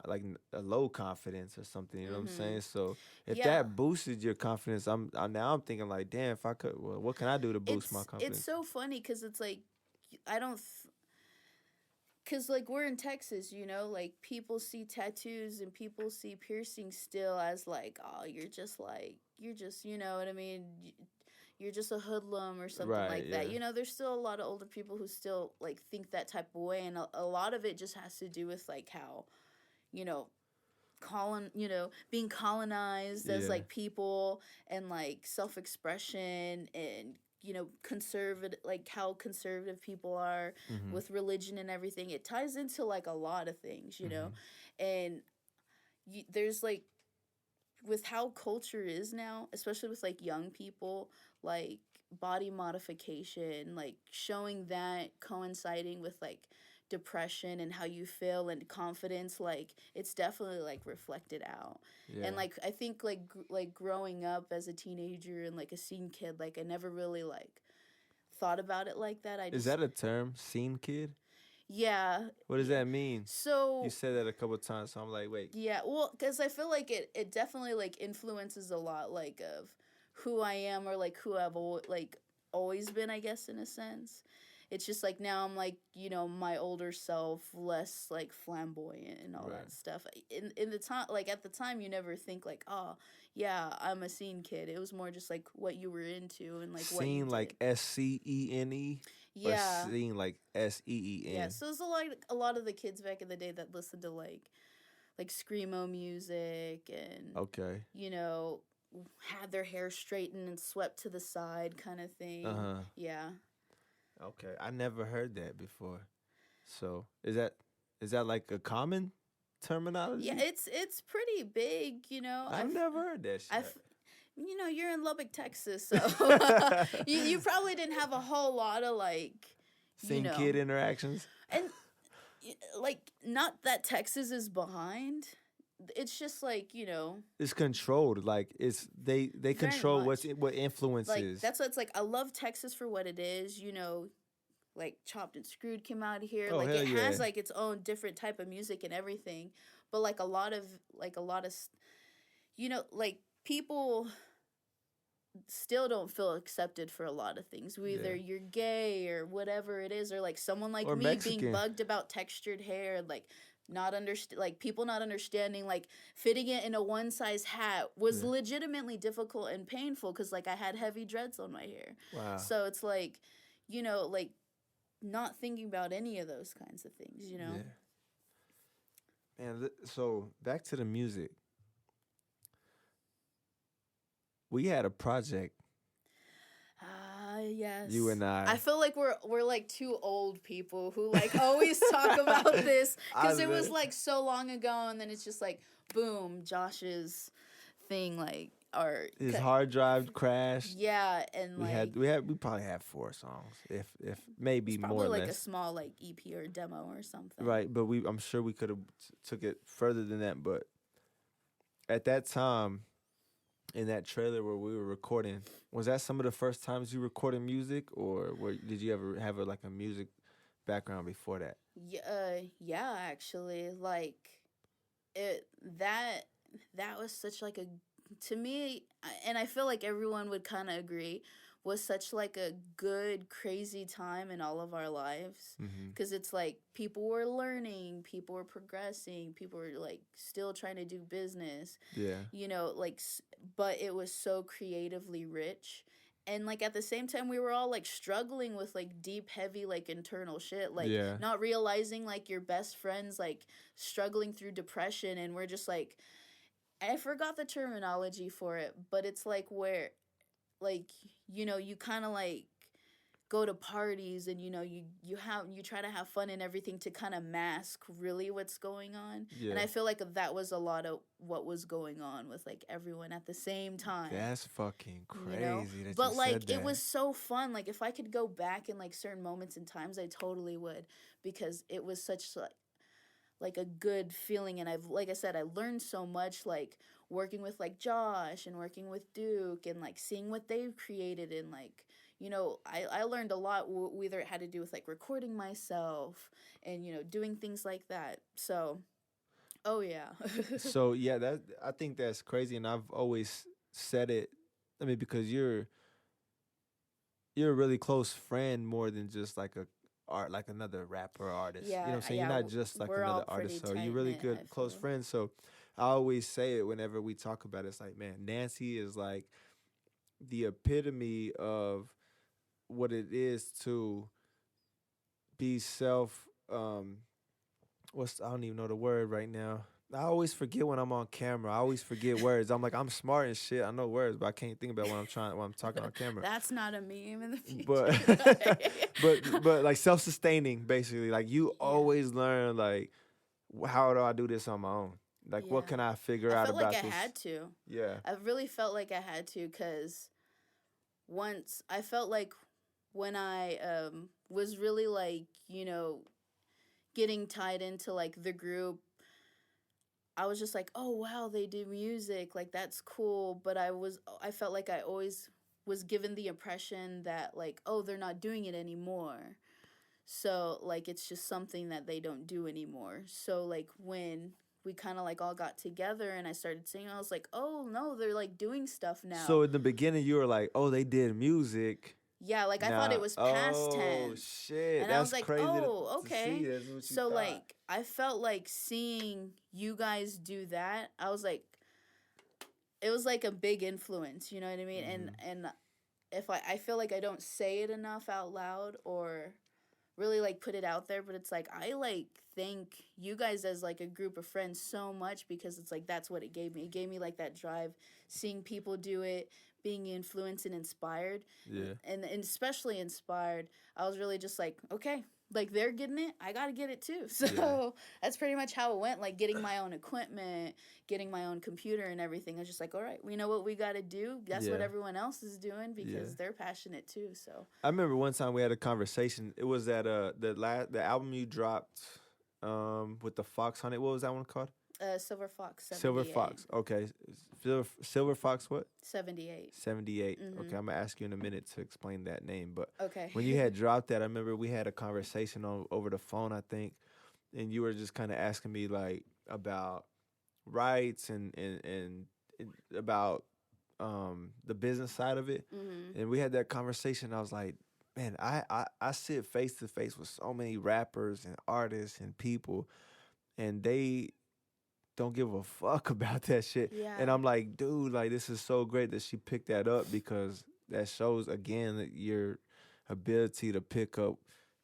like a low confidence or something. You know what I'm saying? So if Yeah. that boosted your confidence, now I'm thinking like, damn, if I could, well, what can I do to boost my confidence? It's so funny because it's like, I don't. Because, like, we're in Texas, you know? Like, people see tattoos and people see piercings still as, like, oh, you're just, you know what I mean? You're just a hoodlum or something Right, like that. yeah. You know, there's still a lot of older people who still, like, think that type of way. And a lot of it just has to do with, like, how, you know, being colonized as, Yeah. like, people, and, like, self-expression, and, you know, conservative, like how conservative people are Mhm. with religion and everything. It ties into like a lot of things, you know. Mm-hmm. And there's like, with how culture is now, especially with like young people, like body modification, like showing that coinciding with like depression and how you feel and confidence, like it's definitely like reflected out. Yeah. And like I think like like growing up as a teenager and like a scene kid, like I never really like thought about it like that. Is that a term, scene kid? Yeah. What does that mean? So You said that a couple of times, so I'm like, wait. yeah, well, because I feel like it definitely like influences a lot, like of who I am, or like who I've always been, I guess, in a sense. It's just like now I'm like, you know, my older self, less like flamboyant and all Right. that stuff. In the time, like at the time, you never think like, oh yeah, I'm a scene kid. It was more just like what you were into and like what you Scene did. like SCENE? Yeah. Or scene like SEEN? Yeah, so there's a lot of the kids back in the day that listened to like screamo music, and Okay. you know, had their hair straightened and swept to the side kind of thing. Uh-huh. Yeah. Okay. I never heard that before. So is that like a common terminology? Yeah, it's pretty big, you know. I've never heard that shit. You know, you're in Lubbock, Texas, so you probably didn't have a whole lot of like Scene you know, kid interactions? and like, not that Texas is behind. It's just like, you know, It's controlled. Like they control much. what influence like is. that's what it's like. I love Texas for what it is, you know. Like Chopped and Screwed came out of here. Oh, like hell it yeah. has like its own different type of music and everything. But like a lot of you know, like people still don't feel accepted for a lot of things. Either Yeah. you're gay or whatever it is, or like someone like Or me Mexican. being bugged about textured hair, like people not understanding, like fitting it in a one size hat was Yeah. legitimately difficult and painful because like I had heavy dreads on my hair. Wow. So it's like, you know, like not thinking about any of those kinds of things, you know. Yeah. And so back to the music. We had a project, Yes. you and I. I feel like we're like two old people who like always talk about this because it was bet. like so long ago, and then it's just like boom, Josh's thing, like, or His hard drive crashed. yeah, and like We probably had 4 songs, if maybe it's more probably or like a less. small like EP or demo or something. Right, but I'm sure we could have took it further than that. But at that time, in that trailer where we were recording, was that some of the first times you recorded music, or did you ever have like a music background before that? Yeah, actually, like that was such like a, to me, and I feel like everyone would kind of agree, was such like a good crazy time in all of our lives, Mm-hmm. because it's like people were learning, people were progressing, people were like still trying to do business, Yeah. you know, like, but it was so creatively rich. And like at the same time, we were all like struggling with like deep, heavy, like internal shit, like Yeah. not realizing like your best friends like struggling through depression, and we're just like, I forgot the terminology for it, but it's like where, like, you know, you kind of like go to parties and you try to have fun and everything to kind of mask really what's going on. Yeah. And I feel like that was a lot of what was going on with like everyone at the same time. That's fucking crazy you know? that But you like said that. it was so fun. Like if I could go back in like certain moments and times, I totally would, because it was such like a good feeling. And like I said, I learned so much, like working with like Josh and working with Duke and like seeing what they've created. And like, I learned a lot, whether it had to do with like recording myself and, doing things like that. So, oh yeah. So yeah, I think that's crazy, and I've always said it. I mean, because you're a really close friend more than just like like another rapper or artist. You know what I'm saying? Yeah, You're not just like we're all another artist. pretty So you're really tight-knit, good I close feel. friends. So I always say it whenever we talk about it. It's like, man, Nanci is like the epitome of what it is to be I don't even know the word right now. I always forget when I'm on camera. I always forget words. I'm like, I'm smart and shit. I know words, but I can't think about when I'm talking on camera. That's not a meme in the future. But like self-sustaining, basically. Like you always learn like, how do I do this on my own? Like what can I figure out about this? I felt like I had to. Yeah. I really felt like I had to, because once I felt like when I was really like, getting tied into like the group, I was just like, oh wow, they do music, like that's cool. But I felt like I always was given the impression that like, oh, they're not doing it anymore. So like it's just something that they don't do anymore. So like when we kind of like all got together and I started singing, I was like, oh no, they're like doing stuff now. So in the beginning you were like, oh, they did music. Yeah, like I thought it was past tense. Oh shit, and that's I was like, crazy oh, to okay. see. That's what you So thought. like I felt like seeing you guys do that, I was like, it was like a big influence, you know what I mean? And if I feel like I don't say it enough out loud or really like put it out there, but it's like I like thank you guys as like a group of friends so much, because it's like that's what it gave me. It gave me like that drive, seeing people do it, being influenced and inspired. Yeah. And especially inspired. I was really just like, okay, like they're getting it, I gotta get it too. So that's pretty much how it went. Like getting my own equipment, getting my own computer and everything. I was just like, all right, we know what we gotta do. That's what everyone else is doing, because they're passionate too. So I remember one time we had a conversation. It was at the album you dropped with the Fox Hunted. What was that one called? Silver Fox 78. Silver Fox. Okay. Silver Fox what? 78. 78. Okay, I'm gonna ask you in a minute to explain that name. But Okay. when you had dropped that, I remember we had a conversation over the phone, I think, and you were just kind of asking me like about rights and about the business side of it. And we had that conversation. I was like, man, I sit face to face with so many rappers and artists and people, and they don't give a fuck about that shit. Yeah. And I'm like, dude, like this is so great that she picked that up, because that shows again that your ability to pick up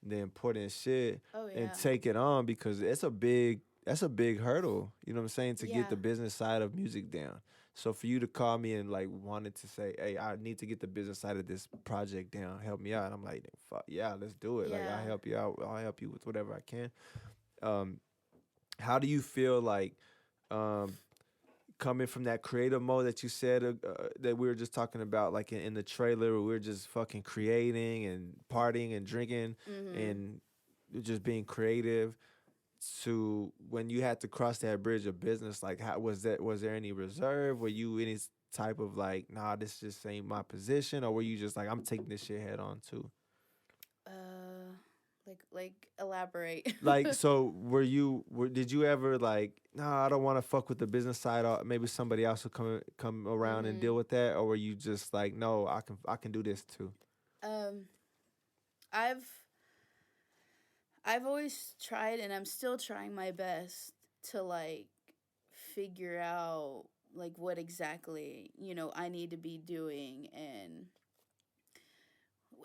the important shit and take it on, because that's a big hurdle, you know what I'm saying, to get the business side of music down. So for you to call me and like wanted to say, hey, I need to get the business side of this project down, help me out. I'm like, fuck yeah, let's do it. Like I'll help you out. I'll help you with whatever I can. How do you feel like coming from that creative mode that you said that we were just talking about, like in the trailer, where we were just fucking creating and partying and drinking and just being creative, to when you had to cross that bridge of business? Like, how was that? Was there any reserve? Were you any type of like, nah, this just ain't my position, or were you just like, I'm taking this shit head on too? Like elaborate. Like, so did you ever like, nah, I don't want to fuck with the business side, or maybe somebody else will come around and deal with that, or were you just like, no, I can do this too? I've always tried, and I'm still trying my best to like figure out like what exactly, I need to be doing, and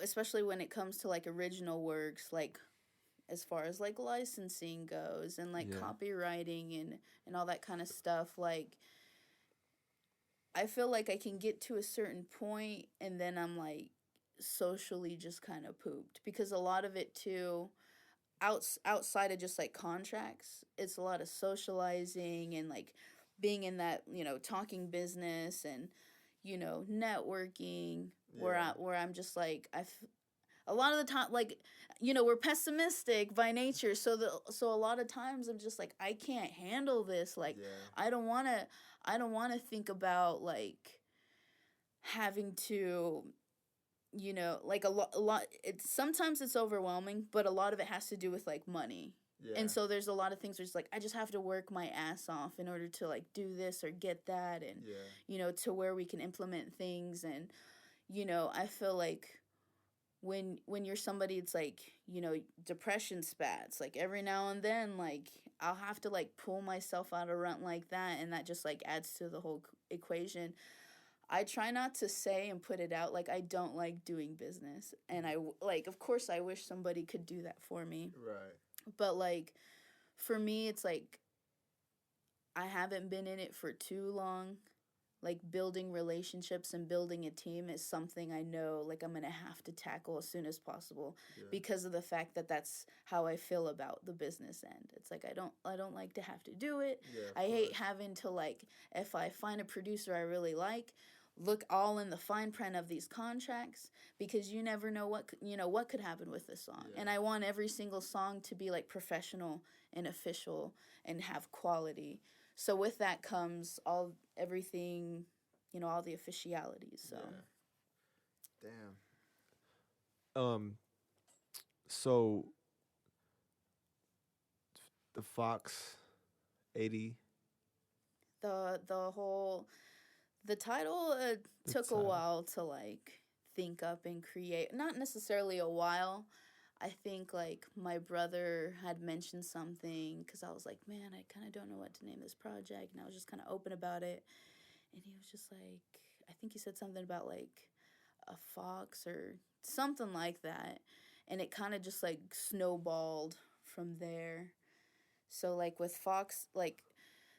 especially when it comes to like original works, like as far as like licensing goes and like copywriting and all that kind of stuff. Like I feel like I can get to a certain point and then I'm like socially just kind of pooped, because a lot of it too, outside of just like contracts, it's a lot of socializing and like being in that, talking business and, networking, where I'm just like, a lot of the time, like, we're pessimistic by nature, so a lot of times I'm just like, I can't handle this, like, I don't want to think about like having to, like a lot, sometimes it's overwhelming, but a lot of it has to do with like money. And so there's a lot of things where it's like, I just have to work my ass off in order to like do this or get that, and to where we can implement things. And I feel like when you're somebody, it's like, depression spats, like every now and then, like I'll have to like pull myself out of rut like that, and that just like adds to the whole equation. I try not to say and put it out like I don't like doing business, and I like, of course I wish somebody could do that for me, right? But like for me, it's like I haven't been in it for too long. Like building relationships and building a team is something I know like I'm gonna have to tackle as soon as possible, because of the fact that that's how I feel about the business end. It's like I don't like to have to do it. I hate having to, like, if I find a producer I really like, look all in the fine print of these contracts, because you never know what could happen with this song. And I want every single song to be like professional and official and have quality. So with that comes everything, all the officialities. So damn. So the Fox 80, the title took a while to like think up and create. Not necessarily a while. I think like my brother had mentioned something, because I was like, man, I kind of don't know what to name this project, and I was just kind of open about it, and he was just like, I think he said something about like a fox or something like that, and it kind of just like snowballed from there. So like with fox, like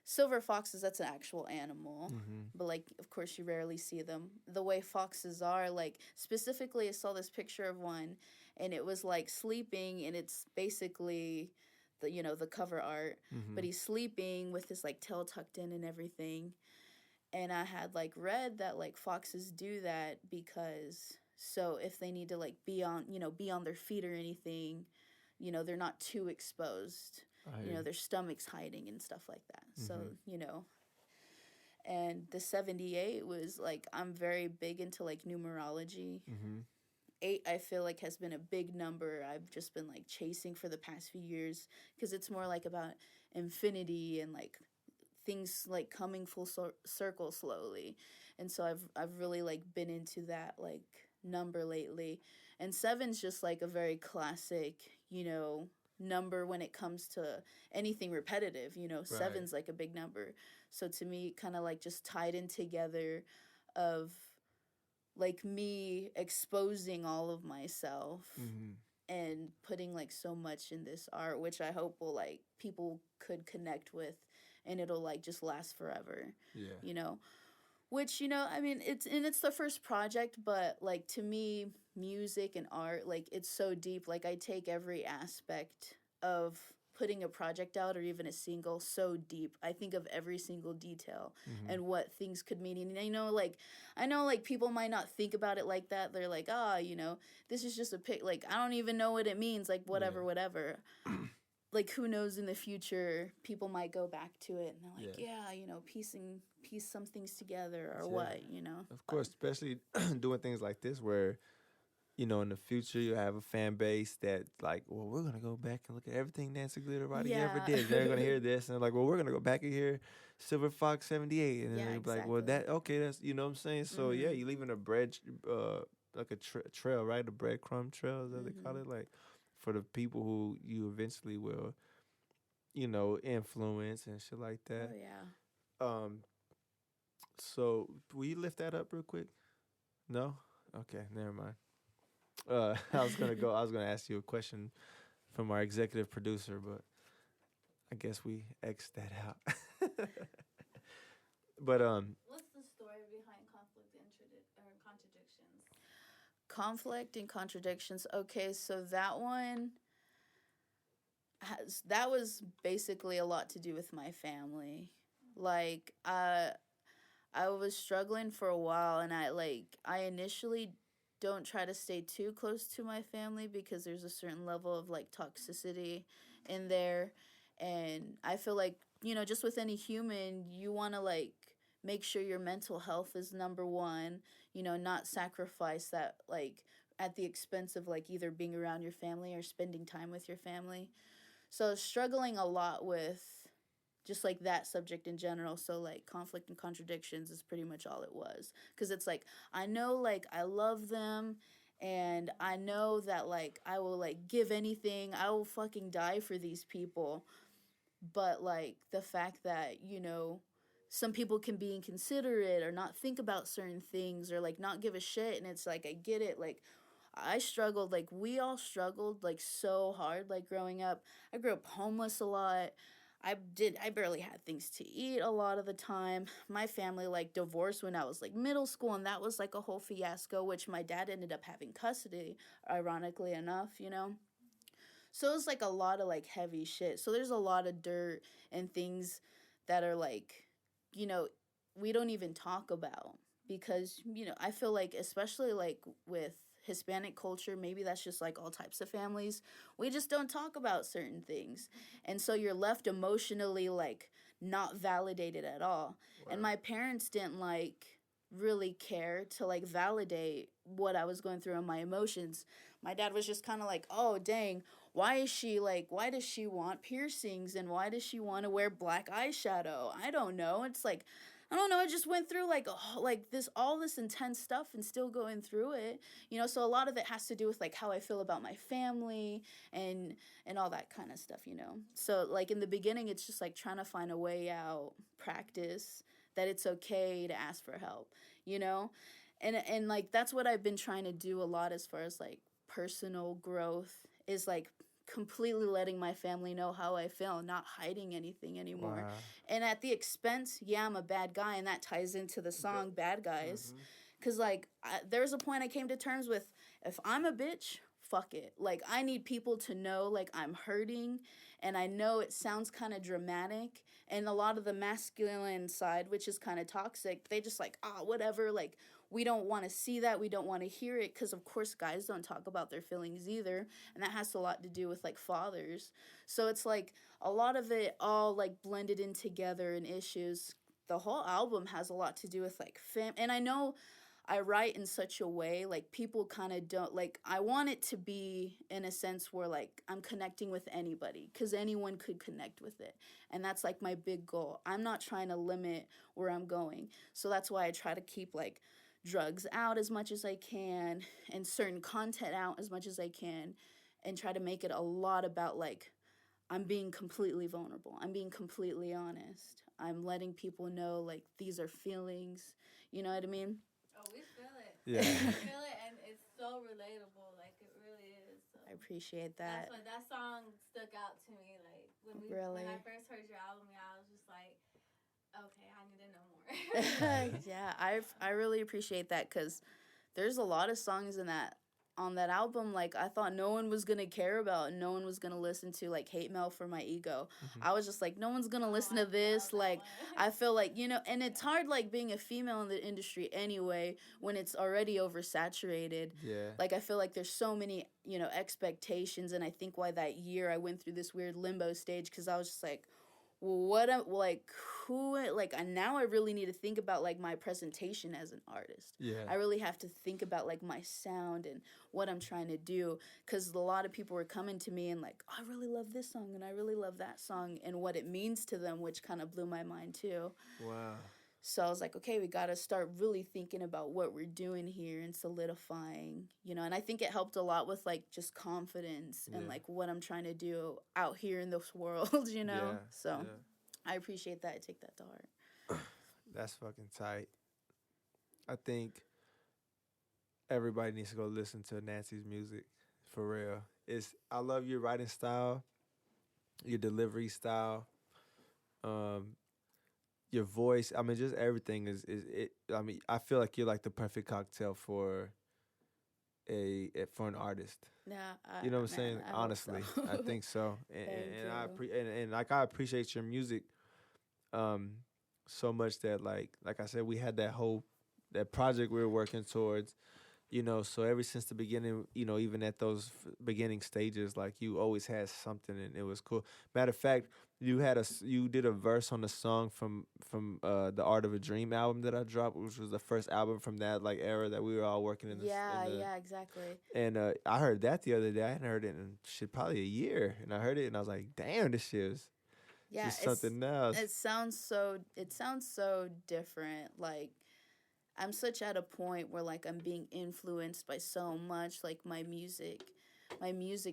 silver foxes, that's an actual animal, but like of course you rarely see them. The way foxes are, like specifically I saw this picture of one, and it was like sleeping, and it's basically the cover art, but he's sleeping with his like tail tucked in and everything. And I had like read that like foxes do that because, so if they need to like be on their feet or anything, they're not too exposed. Their stomach's hiding and stuff like that. So, and the 78 was like, I'm very big into like numerology. 8, I feel like, has been a big number I've just been like chasing for the past few years, because it's more like about infinity and like things like coming full circle slowly. And so I've really like been into that like number lately. And 7's just like a very classic, number when it comes to anything repetitive. 7's like a big number. So to me, kind of like just tied in together of like me exposing all of myself and putting like so much in this art, which I hope will like people could connect with, and it'll like just last forever. Which, I mean, it's the first project, but like to me, music and art, like it's so deep. Like I take every aspect of putting a project out or even a single so deep. I think of every single detail and what things could mean. And I know like people might not think about it like that. They're like, this is just a pic. Like, I don't even know what it means. Like, whatever. Like, who knows, in the future, people might go back to it and they're like, piece some things together or what. Of course, especially doing things like this where, in the future, you have a fan base that like, well, we're going to go back and look at everything Nanci Glitterati ever did. They're going to hear this and like, well, we're going to go back and hear Silver Fox 78. And then they'll be like, well, that's, you know what I'm saying? So, you're leaving a like a trail, right? A breadcrumb trail, is that they call it? Like, for the people who you eventually will, influence and shit like that. Oh, yeah. So, will you lift that up real quick? No? Okay, never mind. I was gonna ask you a question from our executive producer, but I guess we X'd that out. But what's the story behind conflict or contradictions? Conflict and contradictions. Okay, so that was basically a lot to do with my family. Like, I was struggling for a while, and I initially don't try to stay too close to my family because there's a certain level of like toxicity in there, and I feel like, just with any human, you want to like make sure your mental health is number one, not sacrifice that like at the expense of like either being around your family or spending time with your family. So I was struggling a lot with just like that subject in general. So like conflict and contradictions is pretty much all it was, because it's like I know like I love them, and I know that like I will like give anything, I will fucking die for these people, but like the fact that some people can be inconsiderate or not think about certain things or like not give a shit, and it's like I get it. Like I struggled, like we all struggled like so hard like growing up. I grew up homeless a lot. I barely had things to eat a lot of the time. My family like divorced when I was like middle school, and that was like a whole fiasco, which my dad ended up having custody, ironically enough. So it was like a lot of like heavy shit. So there's a lot of dirt and things that are like, we don't even talk about, because, I feel like especially like with Hispanic culture, maybe that's just like all types of families, we just don't talk about certain things. And so you're left emotionally like not validated at all. Wow. And my parents didn't like really care to like validate what I was going through and my emotions. My dad was just kind of like, oh dang, why does she want piercings, and why does she want to wear black eyeshadow? I don't know. It's like, I don't know, I just went through like all this intense stuff and still going through it. So a lot of it has to do with like how I feel about my family and all that kind of stuff. So like in the beginning, it's just like trying to find a way out, practice that it's okay to ask for help, and like that's what I've been trying to do a lot as far as like personal growth, is like completely letting my family know how I feel, not hiding anything anymore. Wow. And at the expense, I'm a bad guy, and that ties into the song Bad Guys. Because, like, there's a point I came to terms with, if I'm a bitch, fuck it. Like, I need people to know, like, I'm hurting, and I know it sounds kind of dramatic, and a lot of the masculine side, which is kind of toxic, they just like, whatever, like, we don't want to see that. We don't want to hear it, because, of course, guys don't talk about their feelings either. And that has a lot to do with, like, fathers. So it's, like, a lot of it all, like, blended in together in issues. The whole album has a lot to do with, like, and I know I write in such a way, like, people kind of don't, like, I want it to be in a sense where, like, I'm connecting with anybody, because anyone could connect with it. And that's, like, my big goal. I'm not trying to limit where I'm going. So that's why I try to keep, like, drugs out as much as I can, and certain content out as much as I can, and try to make it a lot about like I'm being completely vulnerable. I'm being completely honest. I'm letting people know like these are feelings. You know what I mean? Oh, we feel it. Yeah. We feel it, and it's so relatable. Like it really is. So. I appreciate that. That's why that song stuck out to me. Like when I first heard your album, I was just like, okay, I need to know more. Yeah, I really appreciate that, because there's a lot of songs on that album like I thought no one was gonna care about, and no one was gonna listen to, like Hate Mail for My Ego. I was just like, no one's gonna listen to this. Like I feel like, and it's hard like being a female in the industry anyway when it's already oversaturated. Yeah. Like I feel like there's so many, expectations, and I think why that year I went through this weird limbo stage, because I was just like, now I really need to think about like my presentation as an artist. Yeah. I really have to think about like my sound and what I'm trying to do, because a lot of people were coming to me and like, I really love this song and I really love that song, and what it means to them, which kind of blew my mind too. Wow. So I was like, okay, we got to start really thinking about what we're doing here and solidifying, and I think it helped a lot with like just confidence and like what I'm trying to do out here in this world, Yeah. So I appreciate that. I take that to heart. That's fucking tight. I think everybody needs to go listen to Nanci's music, for real. I love your writing style, your delivery style, your voice. I mean, just everything is it. I mean, I feel like you're like the perfect cocktail for for an artist. Yeah, You know what I'm man, saying? I hope Honestly, so. I think so. And, Thank and I you. and like I appreciate your music um so much that like I said, we had that project we were working towards, so ever since the beginning, even at those beginning stages, like you always had something and it was cool. Matter of fact, you did a verse on the song from the Art of a Dream album that I dropped, which was the first album from that like era that we were all working in this Yeah, in the yeah, exactly. and I heard that the other day. I hadn't heard it in shit probably a year, and I heard it and I was like, damn, this shit is Yeah, just something else. it sounds so different. Like I'm such at a point where like I'm being influenced by so much, like my music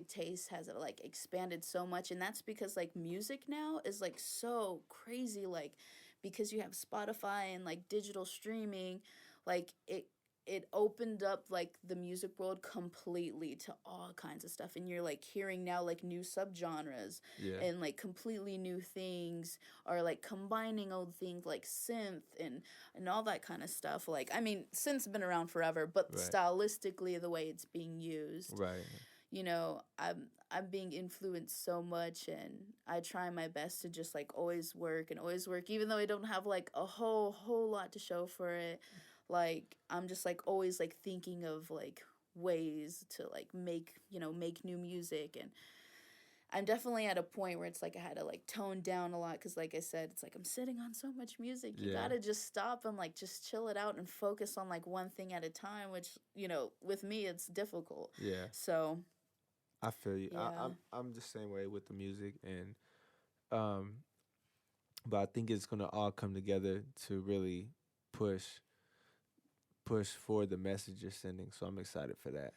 taste has like expanded so much, and that's because like music now is like so crazy, like because you have Spotify and like digital streaming, like it opened up like the music world completely to all kinds of stuff, and you're like hearing now like new subgenres Yeah. and like completely new things, or like combining old things like synth and all that kind of stuff. Like I mean synth's been around forever, but Right. stylistically the way it's being used, Right. I'm being influenced so much, and I try my best to just like always work, even though I don't have like a whole lot to show for it. Like I'm just like always like thinking of like ways to like make new music, and I'm definitely at a point where it's like I had to like tone down a lot, because like I said, it's like I'm sitting on so much music. You Yeah. gotta just stop and like just chill it out and focus on like one thing at a time, which with me it's difficult. Yeah. So I feel you. Yeah. I'm the same way with the music, and but I think it's gonna all come together to really push for the message you're sending. So I'm excited for that.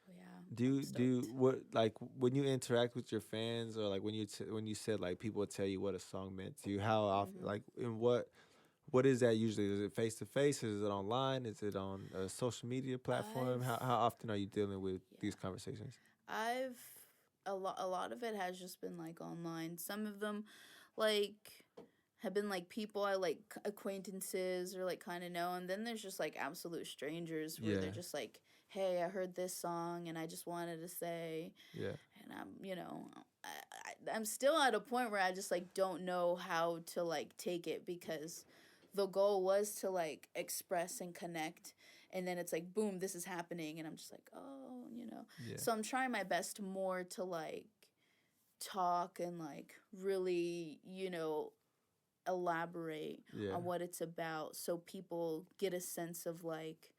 yeah. Do you I'm do stoked. what, like when you interact with your fans, or like when you said like people would tell you what a song meant to you? How often, Mhm. like, and what is that usually? Is it face to face? Is it online? Is it on a social media platform? How often are you dealing with these conversations? I've a lot of it has just been like online. Some of them like have been like people I like, acquaintances or like kind of know, and then there's just like absolute strangers where Yeah. they're just like, "Hey, I heard this song and I just wanted to say," Yeah. and I'm still at a point where I just like don't know how to like take it, because the goal was to like express and connect, and then it's like boom, this is happening, and I'm just like, oh. Yeah. So I'm trying my best more to like talk and like really elaborate Yeah. on what it's about, so people get a sense of like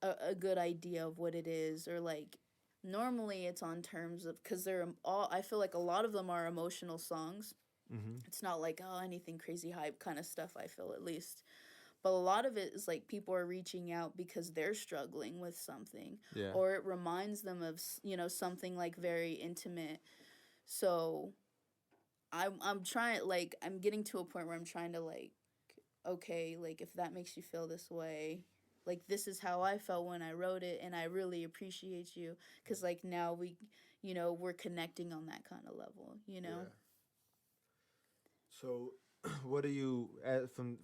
a good idea of what it is, or like normally it's on terms of, because they're all, I feel like a lot of them are emotional songs. Mm-hmm. It's not like anything crazy hype kind of stuff, I feel, at least, but a lot of it is like people are reaching out because they're struggling with something, Yeah. or it reminds them of something like very intimate. So I'm trying, like I'm getting to a point where I'm trying to like, okay, like if that makes you feel this way, like this is how I felt when I wrote it, and I really appreciate you, because like now we're connecting on that kind of level. Yeah. So, what do you from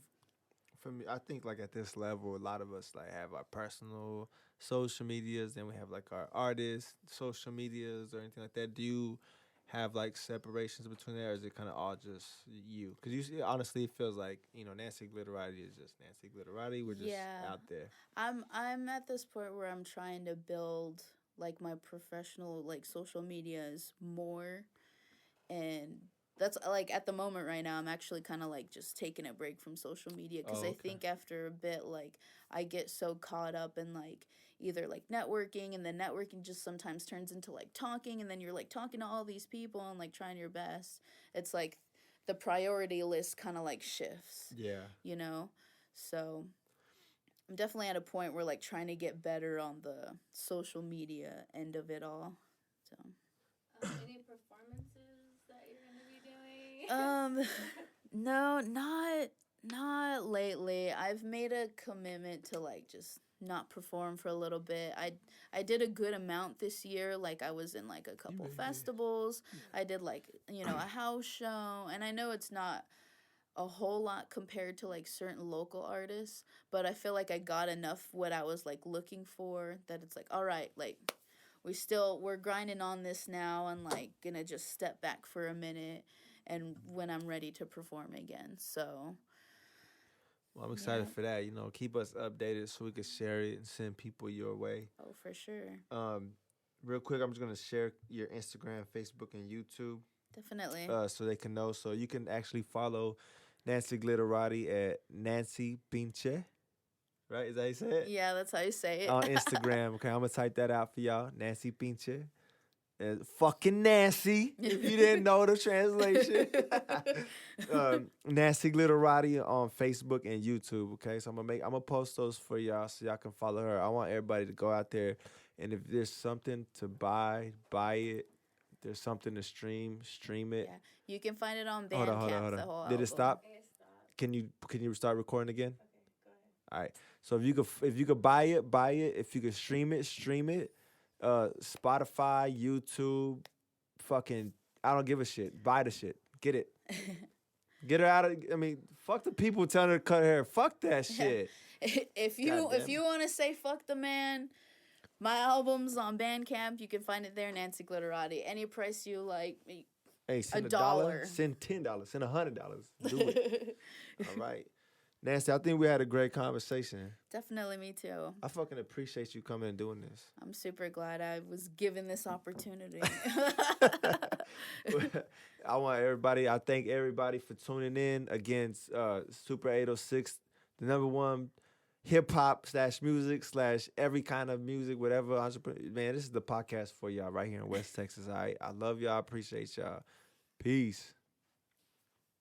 I think like at this level, a lot of us like have our personal social medias, then we have like our artist social medias or anything like that. Do you have like separations between that, or is it kind of all just you? Because you see, honestly, it feels like Nanci Glitterati is just Nanci Glitterati. We're just out there. I'm at this point where I'm trying to build like my professional like social medias more, and that's like at the moment right now I'm actually kind of like just taking a break from social media, because Oh, I okay. think after a bit like I get so caught up in like either like networking, and then networking just sometimes turns into like talking, and then you're like talking to all these people and like trying your best. It's like the priority list kind of like shifts, Yeah. So I'm definitely at a point where like trying to get better on the social media end of it all. So Any performances that you're gonna be doing? no, not lately. I've made a commitment to like just not perform for a little bit. I did a good amount this year. Like I was in like a couple festivals. I did like a house show, and I know it's not a whole lot compared to like certain local artists, but I feel like I got enough what I was like looking for that it's like, all right, like we're grinding on this now and like gonna just step back for a minute and when I'm ready to perform again. So well, I'm excited for that. You know, keep us updated so we can share it and send people your way. Oh, for sure. Real quick, I'm just gonna share your Instagram, Facebook, and YouTube. Definitely. So they can know. So you can actually follow Nanci Glitterati at Nanci Pinche. Right? Is that how you say it? Yeah, that's how you say it. On Instagram. Okay, I'm gonna type that out for y'all. Nanci Pinche. Fucking Nancy, if you didn't know the translation. Nanci Glitterati on Facebook and YouTube. Okay, so I'm gonna post those for y'all so y'all can follow her. I want everybody to go out there, and if there's something to buy it. If there's something to stream it. Yeah, you can find it on Bandcamp. Hold on. The whole Did album. it stop? It stopped. Can you start recording again? Okay, go ahead. All right. So if you could buy it. If you could stream it. Spotify, YouTube, fucking, I don't give a shit. Buy the shit. Get it. Get her out of. I mean, fuck the people telling her to cut her hair. Fuck that shit. If you want to say fuck the man, my album's on Bandcamp. You can find it there. Nanci Glitterati. Any price you like. Hey, send $1. Send $10. Send $100. Do it. All right. Nanci, I think we had a great conversation. Definitely, me too. I fucking appreciate you coming and doing this. I'm super glad I was given this opportunity. I thank everybody for tuning in against Super806, the #1 hip-hop /music / every kind of music, whatever. Man, this is the podcast for y'all right here in West Texas, all right? I love y'all. I appreciate y'all. Peace.